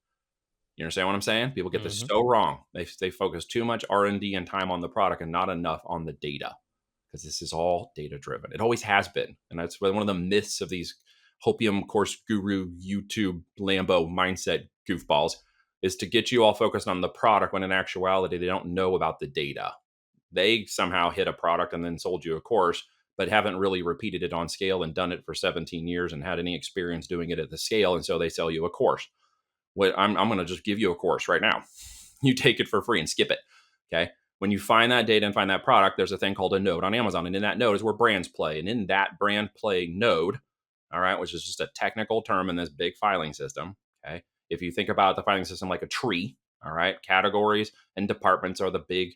You understand what I'm saying? People get this so wrong. They focus too much R&D and time on the product and not enough on the data, because this is all data driven. It always has been. And that's one of the myths of these hopium course guru YouTube Lambo mindset goofballs is to get you all focused on the product when in actuality they don't know about the data. They somehow hit a product and then sold you a course, but haven't really repeated it on scale and done it for 17 years and had any experience doing it at the scale. And so they sell you a course. I'm going to just give you a course right now. you take it for free and skip it. Okay. When you find that data and find that product, there's a thing called a node on Amazon. And in that node is where brands play. And in that brand play node, all right, which is just a technical term in this big filing system. Okay. If you think about the filing system like a tree, all right, categories and departments are the big,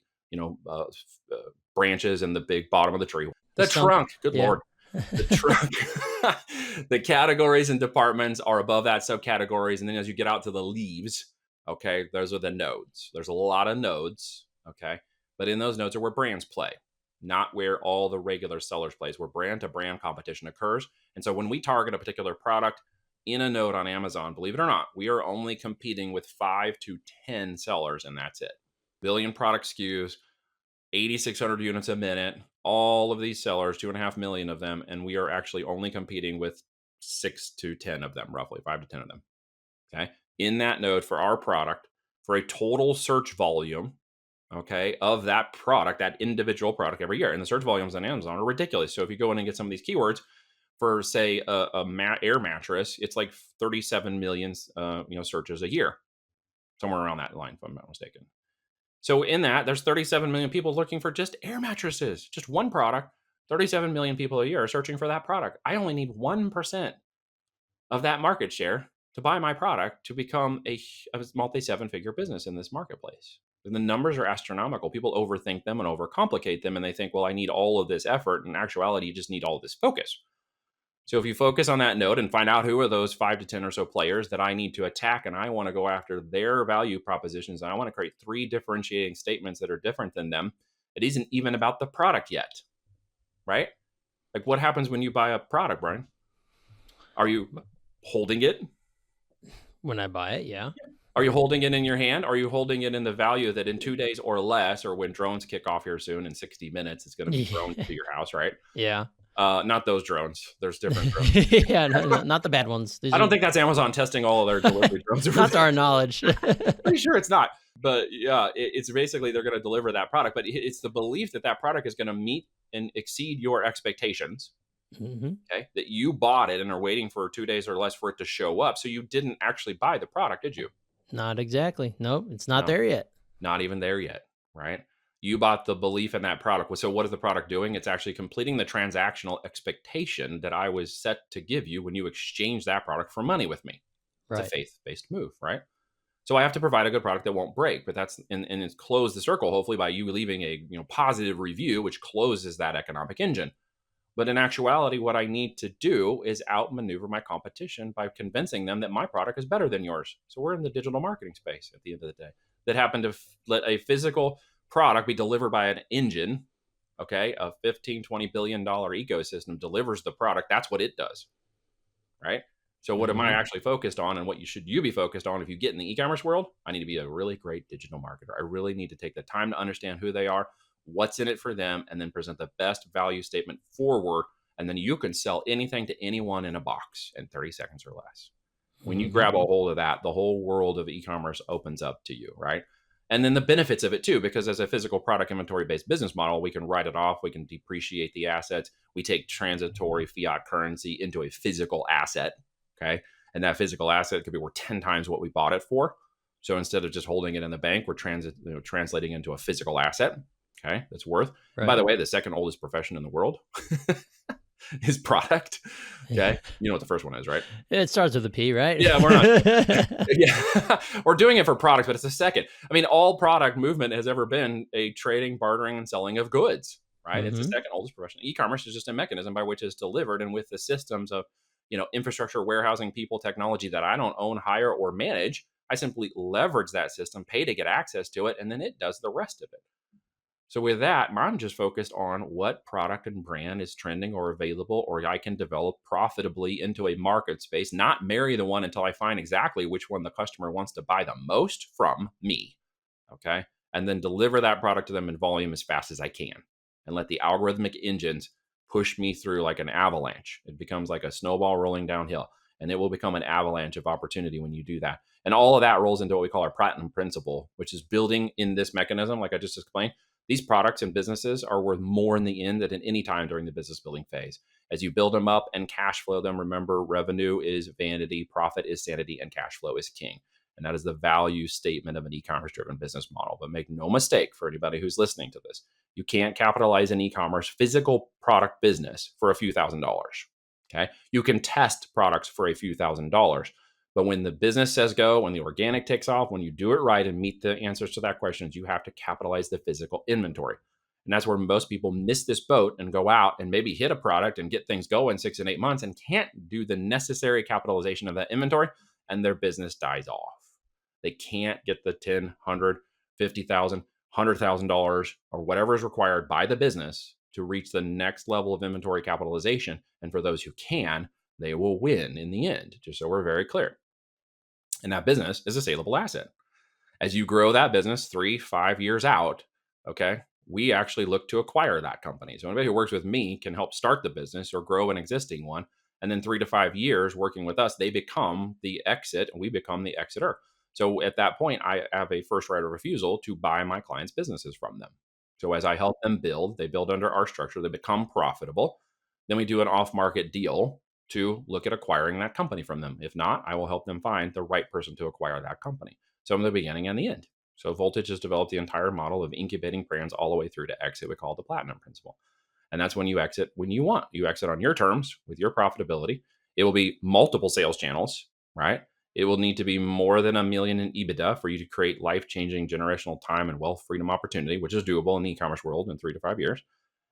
branches and the big bottom of the tree. The trunk, good Lord. The trunk, the categories and departments are above that subcategories. And then as you get out to the leaves, okay, those are the nodes. There's a lot of nodes, okay? But in those nodes are where brands play, not where all the regular sellers plays, where brand to brand competition occurs. And so when we target a particular product in a node on Amazon, believe it or not, we are only competing with 5 to 10 sellers, and that's it. Billion product SKUs, 8,600 units a minute, all of these sellers, 2.5 million of them, and we are actually only competing with 6 to 10 of them, roughly 5 to 10 of them. Okay. In that node for our product, for a total search volume, okay, of that product, that individual product every year. And the search volumes on Amazon are ridiculous. So if you go in and get some of these keywords for, say, air mattress, it's like 37 million, searches a year, somewhere around that line, if I'm not mistaken. So in that, there's 37 million people looking for just air mattresses, just one product. 37 million people a year are searching for that product. I only need 1% of that market share to buy my product to become a multi-7-figure business in this marketplace. And the numbers are astronomical. People overthink them and overcomplicate them. And they think, well, I need all of this effort. In actuality, you just need all of this focus. So if you focus on that node and find out who are those 5 to 10 or so players that I need to attack, and I want to go after their value propositions, and I want to create 3 differentiating statements that are different than them, it isn't even about the product yet, right? Like what happens when you buy a product, Brian? Are you holding it?
When I buy it, yeah.
Are you holding it in your hand? Are you holding it in the value that in 2 days or less, or when drones kick off here soon in 60 minutes, it's going to be drones to your house, right?
Yeah.
Not those drones. There's different drones.
Yeah, no, not the bad ones.
I don't think that's Amazon testing all of their delivery drones.
Not to our knowledge.
Pretty sure it's not. But yeah, it's basically they're going to deliver that product. But it's the belief that that product is going to meet and exceed your expectations.
Mm-hmm.
Okay, that you bought it and are waiting for 2 days or less for it to show up. So you didn't actually buy the product, did you?
Not exactly. Nope, it's not there yet.
Not even there yet, right? You bought the belief in that product. So what is the product doing? It's actually completing the transactional expectation that I was set to give you when you exchange that product for money with me. It's a faith-based move, right? So I have to provide a good product that won't break, but that's and it's closed the circle, hopefully by you leaving a positive review, which closes that economic engine. But in actuality, what I need to do is outmaneuver my competition by convincing them that my product is better than yours. So we're in the digital marketing space at the end of the day that happened to let a physical product be delivered by an engine, okay, a $15-20 billion ecosystem delivers the product. That's what it does, right? So what am I actually focused on, and what should you be focused on if you get in the e-commerce world? I need to be a really great digital marketer. I really need to take the time to understand who they are, what's in it for them, and then present the best value statement forward. And then you can sell anything to anyone in a box in 30 seconds or less. When you grab a hold of that, the whole world of e-commerce opens up to you, right? And then the benefits of it too, because as a physical product inventory-based business model, we can write it off, we can depreciate the assets, we take transitory fiat currency into a physical asset, okay? And that physical asset could be worth 10 times what we bought it for. So instead of just holding it in the bank, we're translating into a physical asset, okay, that's worth. Right. By the way, the second oldest profession in the world is product. Okay. You know what the first one is, right?
It starts with a P, right?
Yeah, we're not. Yeah. We're doing it for products, but it's the second. I mean, all product movement has ever been a trading, bartering, and selling of goods, right? It's the second oldest profession. E-commerce is just a mechanism by which it's delivered. And with the systems of, infrastructure, warehousing, people, technology that I don't own, hire, or manage, I simply leverage that system, pay to get access to it, and then it does the rest of it. So with that, I'm just focused on what product and brand is trending or available, or I can develop profitably into a market space, not marry the one until I find exactly which one the customer wants to buy the most from me, okay? And then deliver that product to them in volume as fast as I can and let the algorithmic engines push me through like an avalanche. It becomes like a snowball rolling downhill, and it will become an avalanche of opportunity when you do that. And all of that rolls into what we call our platinum principle, which is building in this mechanism, like I just explained. These products and businesses are worth more in the end than at any time during the business building phase. As you build them up and cash flow them, remember, revenue is vanity, profit is sanity, and cash flow is king. And that is the value statement of an e-commerce driven business model. But make no mistake, for anybody who's listening to this, you can't capitalize an e-commerce physical product business for a few $1,000s. Okay. You can test products for a few $1,000s. But when the business says go, when the organic takes off, when you do it right and meet the answers to that questions, you have to capitalize the physical inventory. And that's where most people miss this boat and go out and maybe hit a product and get things going 6 and 8 months and can't do the necessary capitalization of that inventory, and their business dies off. They can't get the $10,000, $100,000, $50,000, $100,000 or whatever is required by the business to reach the next level of inventory capitalization. And for those who can, they will win in the end, just so we're very clear. And that business is a saleable asset. As you grow that business 3-5 years out, okay, we actually look to acquire that company. So anybody who works with me can help start the business or grow an existing one. And then 3 to 5 years working with us, they become the exit and we become the exiter. So at that point, I have a first right of refusal to buy my clients' businesses from them. So as I help them build, they build under our structure, they become profitable. Then we do an off-market deal to look at acquiring that company from them. If not, I will help them find the right person to acquire that company. So in the beginning and the end. So Voltage has developed the entire model of incubating brands all the way through to exit. We call it the platinum principle. And that's when you exit when you want. You exit on your terms with your profitability. It will be multiple sales channels, right? It will need to be more than $1 million in EBITDA for you to create life-changing generational time and wealth freedom opportunity, which is doable in the e-commerce world in 3 to 5 years.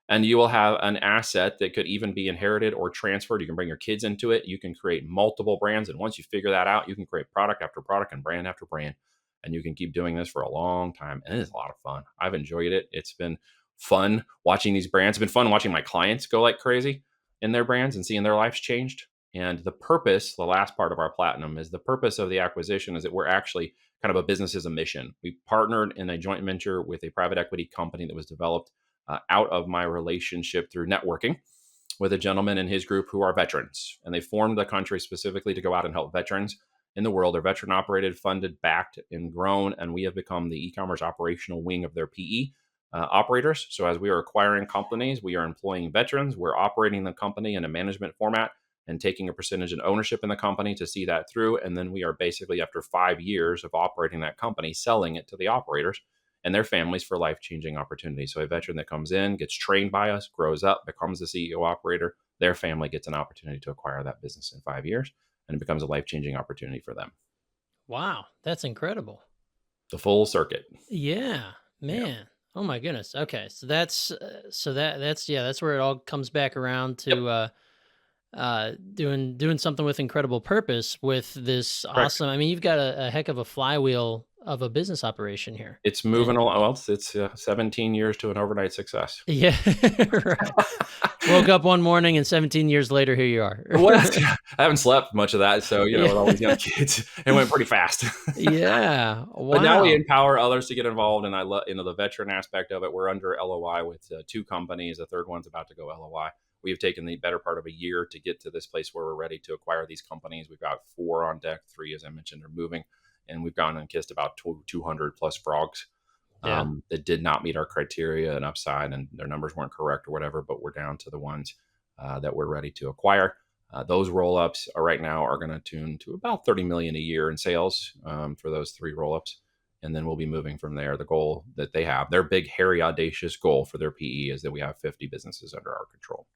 And you will have an asset that could even be inherited or transferred. You can bring your kids into it. You can create multiple brands. And once you figure that out, you can create product after product and brand after brand. And you can keep doing this for a long time. And it's a lot of fun. I've enjoyed it. It's been fun watching these brands. It's been fun watching my clients go like crazy in their brands and seeing their lives changed. And the purpose, the last part of our platinum, is the purpose of the acquisition is that we're actually kind of a business as a mission. We partnered in a joint venture with a private equity company that was developed out of my relationship through networking with a gentleman and his group who are veterans. And they formed the country specifically to go out and help veterans in the world. They're veteran operated, funded, backed, and grown. And we have become the e-commerce operational wing of their PE operators. So as we are acquiring companies, we are employing veterans. We're operating the company in a management format and taking a percentage in ownership in the company to see that through. And then we are basically, after 5 years of operating that company, selling it to the operators and their families for life-changing opportunities. So a veteran that comes in, gets trained by us, grows up, becomes the CEO operator, their family gets an opportunity to acquire that business in 5 years, and it becomes a life-changing opportunity for them.
Wow, that's incredible.
The full circuit.
Yeah, man. Yeah. Oh my goodness. Okay, so that's that's where it all comes back around to doing something with incredible purpose with this awesome. I mean, you've got a heck of a flywheel of a business operation here.
It's moving along. Well, it's 17 years to an overnight success.
Yeah, right. Woke up one morning and 17 years later, here you are.
I haven't slept much of that. So, with all these young kids, it went pretty fast.
Yeah. Wow.
But now we empower others to get involved. And I love, the veteran aspect of it. We're under LOI with 2 companies. The third one's about to go LOI. We have taken the better part of a year to get to this place where we're ready to acquire these companies. We've got 4 on deck. 3, as I mentioned, are moving. And we've gone and kissed about 200 plus frogs that did not meet our criteria and upside, and their numbers weren't correct or whatever, but we're down to the ones that we're ready to acquire. Those roll-ups right now are going to tune to about 30 million a year in sales for those 3 roll-ups. And then we'll be moving from there. The goal that they have, their big, hairy, audacious goal for their PE is that we have 50 businesses under our control.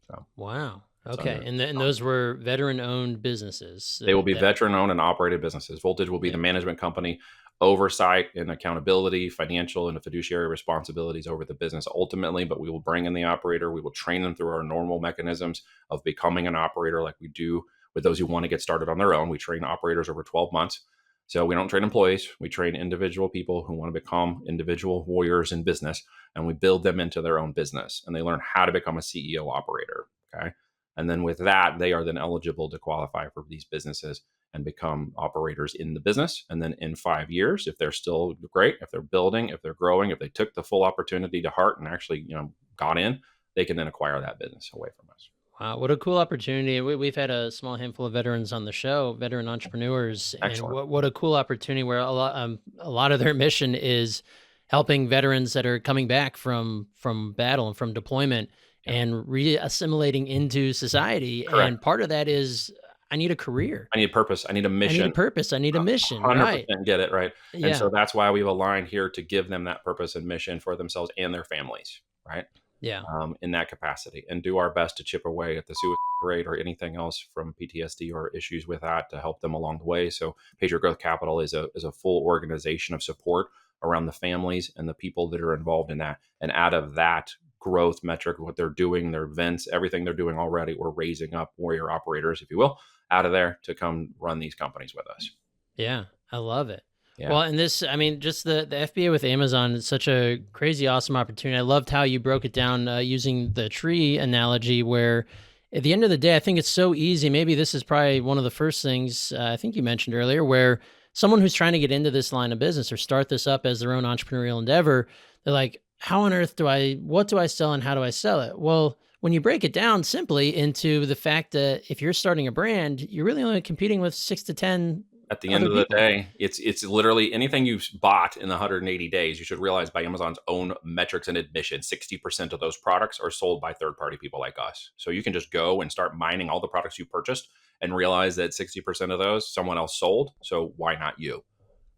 So,
wow. Okay. And those were veteran-owned businesses.
They will be veteran-owned and operated businesses. Voltage will be the management company, oversight and accountability, financial and fiduciary responsibilities over the business ultimately, but we will bring in the operator. We will train them through our normal mechanisms of becoming an operator like we do with those who want to get started on their own. We train operators over 12 months. So we don't train employees. We train individual people who want to become individual warriors in business, and we build them into their own business, and they learn how to become a CEO operator. Okay. And then with that, they are then eligible to qualify for these businesses and become operators in the business. And then in 5 years, if they're still great, if they're building, if they're growing, if they took the full opportunity to heart and actually, got in, they can then acquire that business away from us.
Wow, what a cool opportunity. We've had a small handful of veterans on the show, veteran entrepreneurs.
Excellent.
And what a cool opportunity where a lot of their mission is helping veterans that are coming back from battle and from deployment and re-assimilating into society.
Correct.
And part of that is I need a career.
I need a purpose. I need a
I need a
mission.
purpose. I need a mission. Right.
100% get it, right? And
Yeah.
so that's why we've aligned here to give them that purpose and mission for themselves and their families, right?
Yeah.
In that capacity, and do our best to chip away at the suicide rate or anything else from PTSD or issues with that to help them along the way. So Patriot Growth Capital is a full organization of support around the families and the people that are involved in that. And out of that growth metric, what they're doing, their events, everything they're doing already, we're raising up warrior operators, if you will, out of there to come run these companies with us.
Yeah. I love it.
Yeah.
Well, and this, I mean, just the FBA with Amazon is such a crazy, awesome opportunity. I loved how you broke it down using the tree analogy, where at the end of the day, I think it's so easy. Maybe this is probably one of the first things I think you mentioned earlier, where someone who's trying to get into this line of business or start this up as their own entrepreneurial endeavor, they're like, how on earth what do I sell and how do I sell it? Well, when you break it down simply into the fact that if you're starting a brand, you're really only competing with 6 to 10
at the end
other
of the
people.
day, it's literally anything you've bought in the 180 days. You should realize by Amazon's own metrics and admission, 60% of those products are sold by third-party people like us. So you can just go and start mining all the products you purchased and realize that 60% of those someone else sold. So why not you?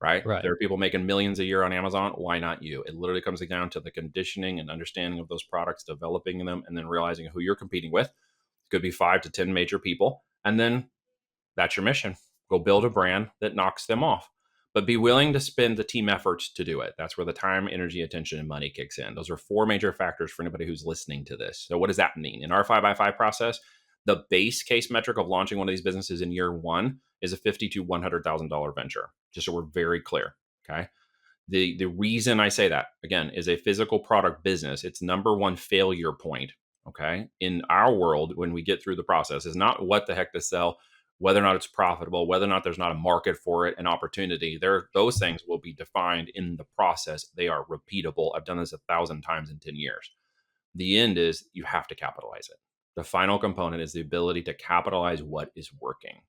Right?
Right.
There are people making millions a year on Amazon. Why not you? It literally comes down to the conditioning and understanding of those products, developing them, and then realizing who you're competing with. It could be 5 to 10 major people. And then that's your mission. Go build a brand that knocks them off, but be willing to spend the team efforts to do it. That's where the time, energy, attention, and money kicks in. Those are 4 major factors for anybody who's listening to this. So what does that mean? In our 5x5 process, the base case metric of launching one of these businesses in year 1 is a $50,000 to $100,000 venture. Just so we're very clear. Okay. The reason I say that, again, is a physical product business. Its number one failure point, okay, in our world when we get through the process is not what the heck to sell, whether or not it's profitable, whether or not there's not a market for it, an opportunity. Those things will be defined in the process. They are repeatable. I've done this 1,000 times in 10 years. The end is you have to capitalize it. The final component is the ability to capitalize what is working.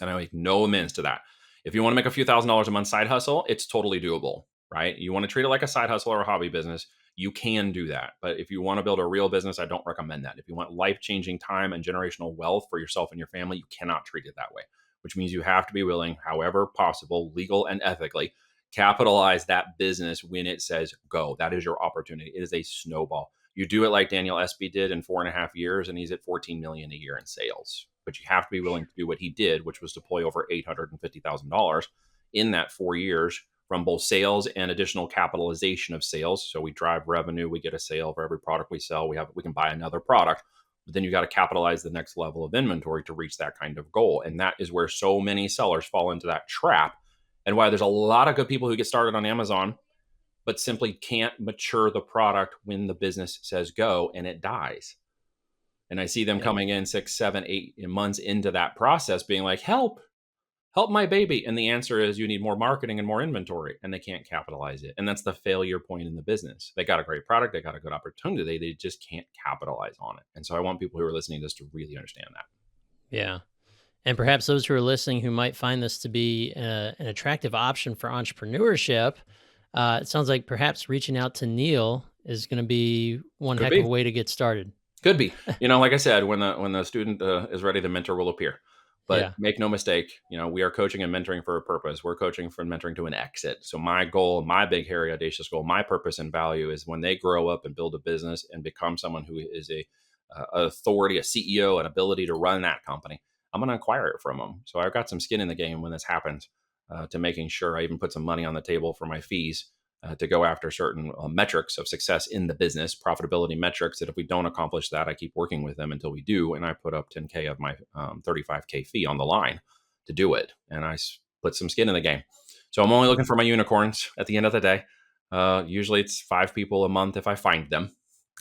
And I make no amends to that. If you want to make a few $1,000s a month side hustle, it's totally doable, right? You want to treat it like a side hustle or a hobby business, you can do that. But if you want to build a real business, I don't recommend that. If you want life-changing time and generational wealth for yourself and your family, you cannot treat it that way, which means you have to be willing, however possible, legal and ethically, capitalize that business when it says go. That is your opportunity. It is a snowball. You do it like Daniel Espy did in 4.5 years, and he's at 14 million a year in sales. But you have to be willing to do what he did, which was deploy over $850,000 in that 4 years from both sales and additional capitalization of sales. So we drive revenue, we get a sale for every product we sell. We can buy another product, but then you got to capitalize the next level of inventory to reach that kind of goal. And that is where so many sellers fall into that trap, and why there's a lot of good people who get started on Amazon but simply can't mature the product when the business says go, and it dies. And I see them coming in 6, 7, 8 months into that process being like, help my baby. And the answer is you need more marketing and more inventory, and they can't capitalize it. And that's the failure point in the business. They got a great product. They got a good opportunity. They just can't capitalize on it. And so I want people who are listening to this to really understand that.
Yeah. And perhaps those who are listening who might find this to be an attractive option for entrepreneurship, it sounds like perhaps reaching out to Neil is going to be one heck of a way to get started.
Could be. Like I said, when the student is ready, the mentor will appear. But make no mistake, we are coaching and mentoring for a purpose. We're coaching from mentoring to an exit. So my goal, my big, hairy, audacious goal, my purpose and value is when they grow up and build a business and become someone who is a authority, a CEO, an ability to run that company, I'm going to acquire it from them. So I've got some skin in the game when this happens, to making sure I even put some money on the table for my fees to go after certain metrics of success in the business, profitability metrics, that if we don't accomplish that, I keep working with them until we do. And I put up 10K of my 35K fee on the line to do it. And I put some skin in the game. So I'm only looking for my unicorns at the end of the day. Usually it's 5 people a month if I find them.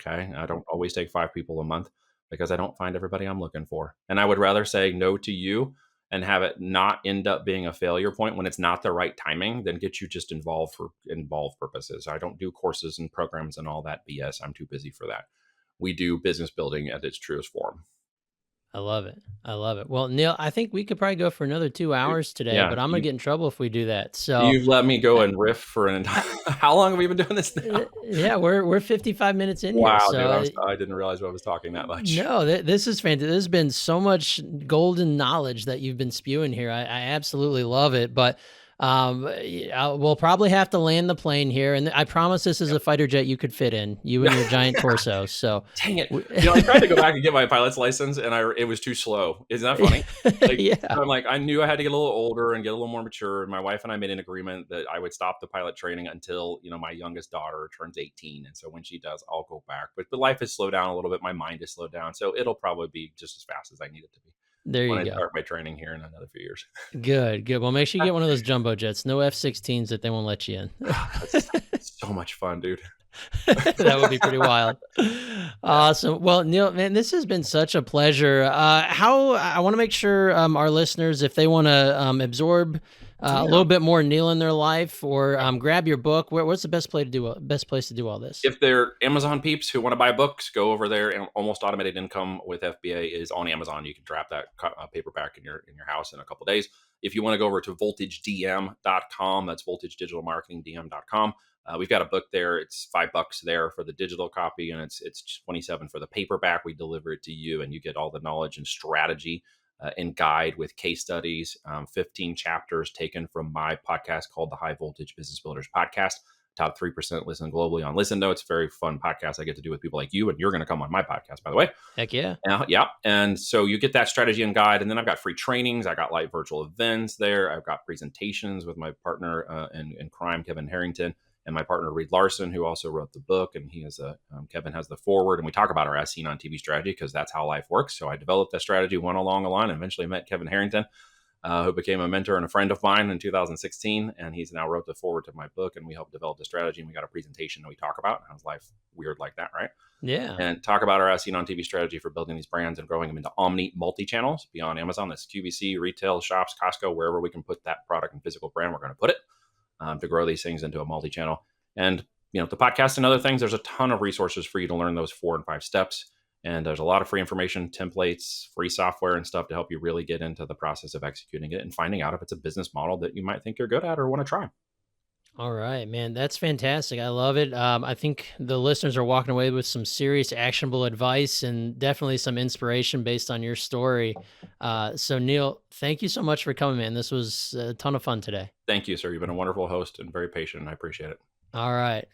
Okay. I don't always take 5 people a month because I don't find everybody I'm looking for. And I would rather say no to you and have it not end up being a failure point when it's not the right timing than get you just involved for involved purposes. I don't do courses and programs and all that BS. I'm too busy for that. We do business building at its truest form.
I love it. I love it. Well, Neil, I think we could probably go for another 2 hours today,
Yeah,
but I'm gonna get in trouble if we do that. So,
you've let me go
uh,
and riff for an entire. How long have we been doing this now?
yeah, we're 55 minutes in here.
Wow, dude,
So,
I didn't realize I was talking that much.
no, this is fantastic. There's been so much golden knowledge that you've been spewing here. I absolutely love it. But we'll probably have to land the plane here, and I promise this is a fighter jet you could fit in, you and your giant torso. So,
Dang it.
w-
I tried to go back and get my pilot's license and it was too slow. Isn't that funny? Like,
yeah,
I'm like, I knew I had to get a little older and get a little more mature. And my wife and I made an agreement that I would stop the pilot training until, my youngest daughter turns 18. And so when she does, I'll go back. But the life has slowed down a little bit. My mind has slowed down. So it'll probably be just as fast as I need it to be
there
when
you
I
go.
start my training here in another few years.
Good, good. Well, make sure you get one of those jumbo jets. No F-16s that they won't let you in.
That's so much fun, dude.
That would be pretty wild. Awesome. Well, Neil, man, this has been such a pleasure. How I want to make sure our listeners, if they want to absorb a little bit more Neil in their life, or grab your book, what's the best place to do all this?
If they're Amazon peeps who want to buy books, go over there. And Almost Automated Income with FBA is on Amazon. You can drop that paperback in your house in a couple of days. If you want to go over to voltagedm.com, that's voltagedigitalmarketingdm.com. We've got a book there. It's $5 there for the digital copy, and it's 27 for the paperback. We deliver it to you, and you get all the knowledge and strategy and guide with case studies. 15 chapters taken from my podcast called the High Voltage Business Builders Podcast. Top 3% listen globally on Listen Notes. Very fun podcast I get to do with people like you, and you're going to come on my podcast, by the way.
Heck yeah.
Yeah. And so you get that strategy and guide, and then I've got free trainings. I got live virtual events there. I've got presentations with my partner in crime, Kevin Harrington, and my partner Reed Larson, who also wrote the book. And he has Kevin has the forward, and we talk about our as seen on TV strategy because that's how life works. So I developed that strategy, went along the line, and eventually met Kevin Harrington, who became a mentor and a friend of mine in 2016. And he's now wrote the forward to my book, and we helped develop the strategy. And we got a presentation that we talk about. How's life weird like that, right?
Yeah.
And talk about our as seen on TV strategy for building these brands and growing them into omni multi-channels beyond Amazon. That's QVC, retail, shops, Costco, wherever we can put that product and physical brand, we're going to put it to grow these things into a multi-channel. And, the podcast and other things, there's a ton of resources for you to learn those 4 and 5 steps. And there's a lot of free information, templates, free software and stuff to help you really get into the process of executing it and finding out if it's a business model that you might think you're good at or want to try.
All right, man. That's fantastic. I love it. I think the listeners are walking away with some serious actionable advice and definitely some inspiration based on your story. So Neil, thank you so much for coming, man. This was a ton of fun today.
Thank you, sir. You've been a wonderful host and very patient, and I appreciate it.
All right.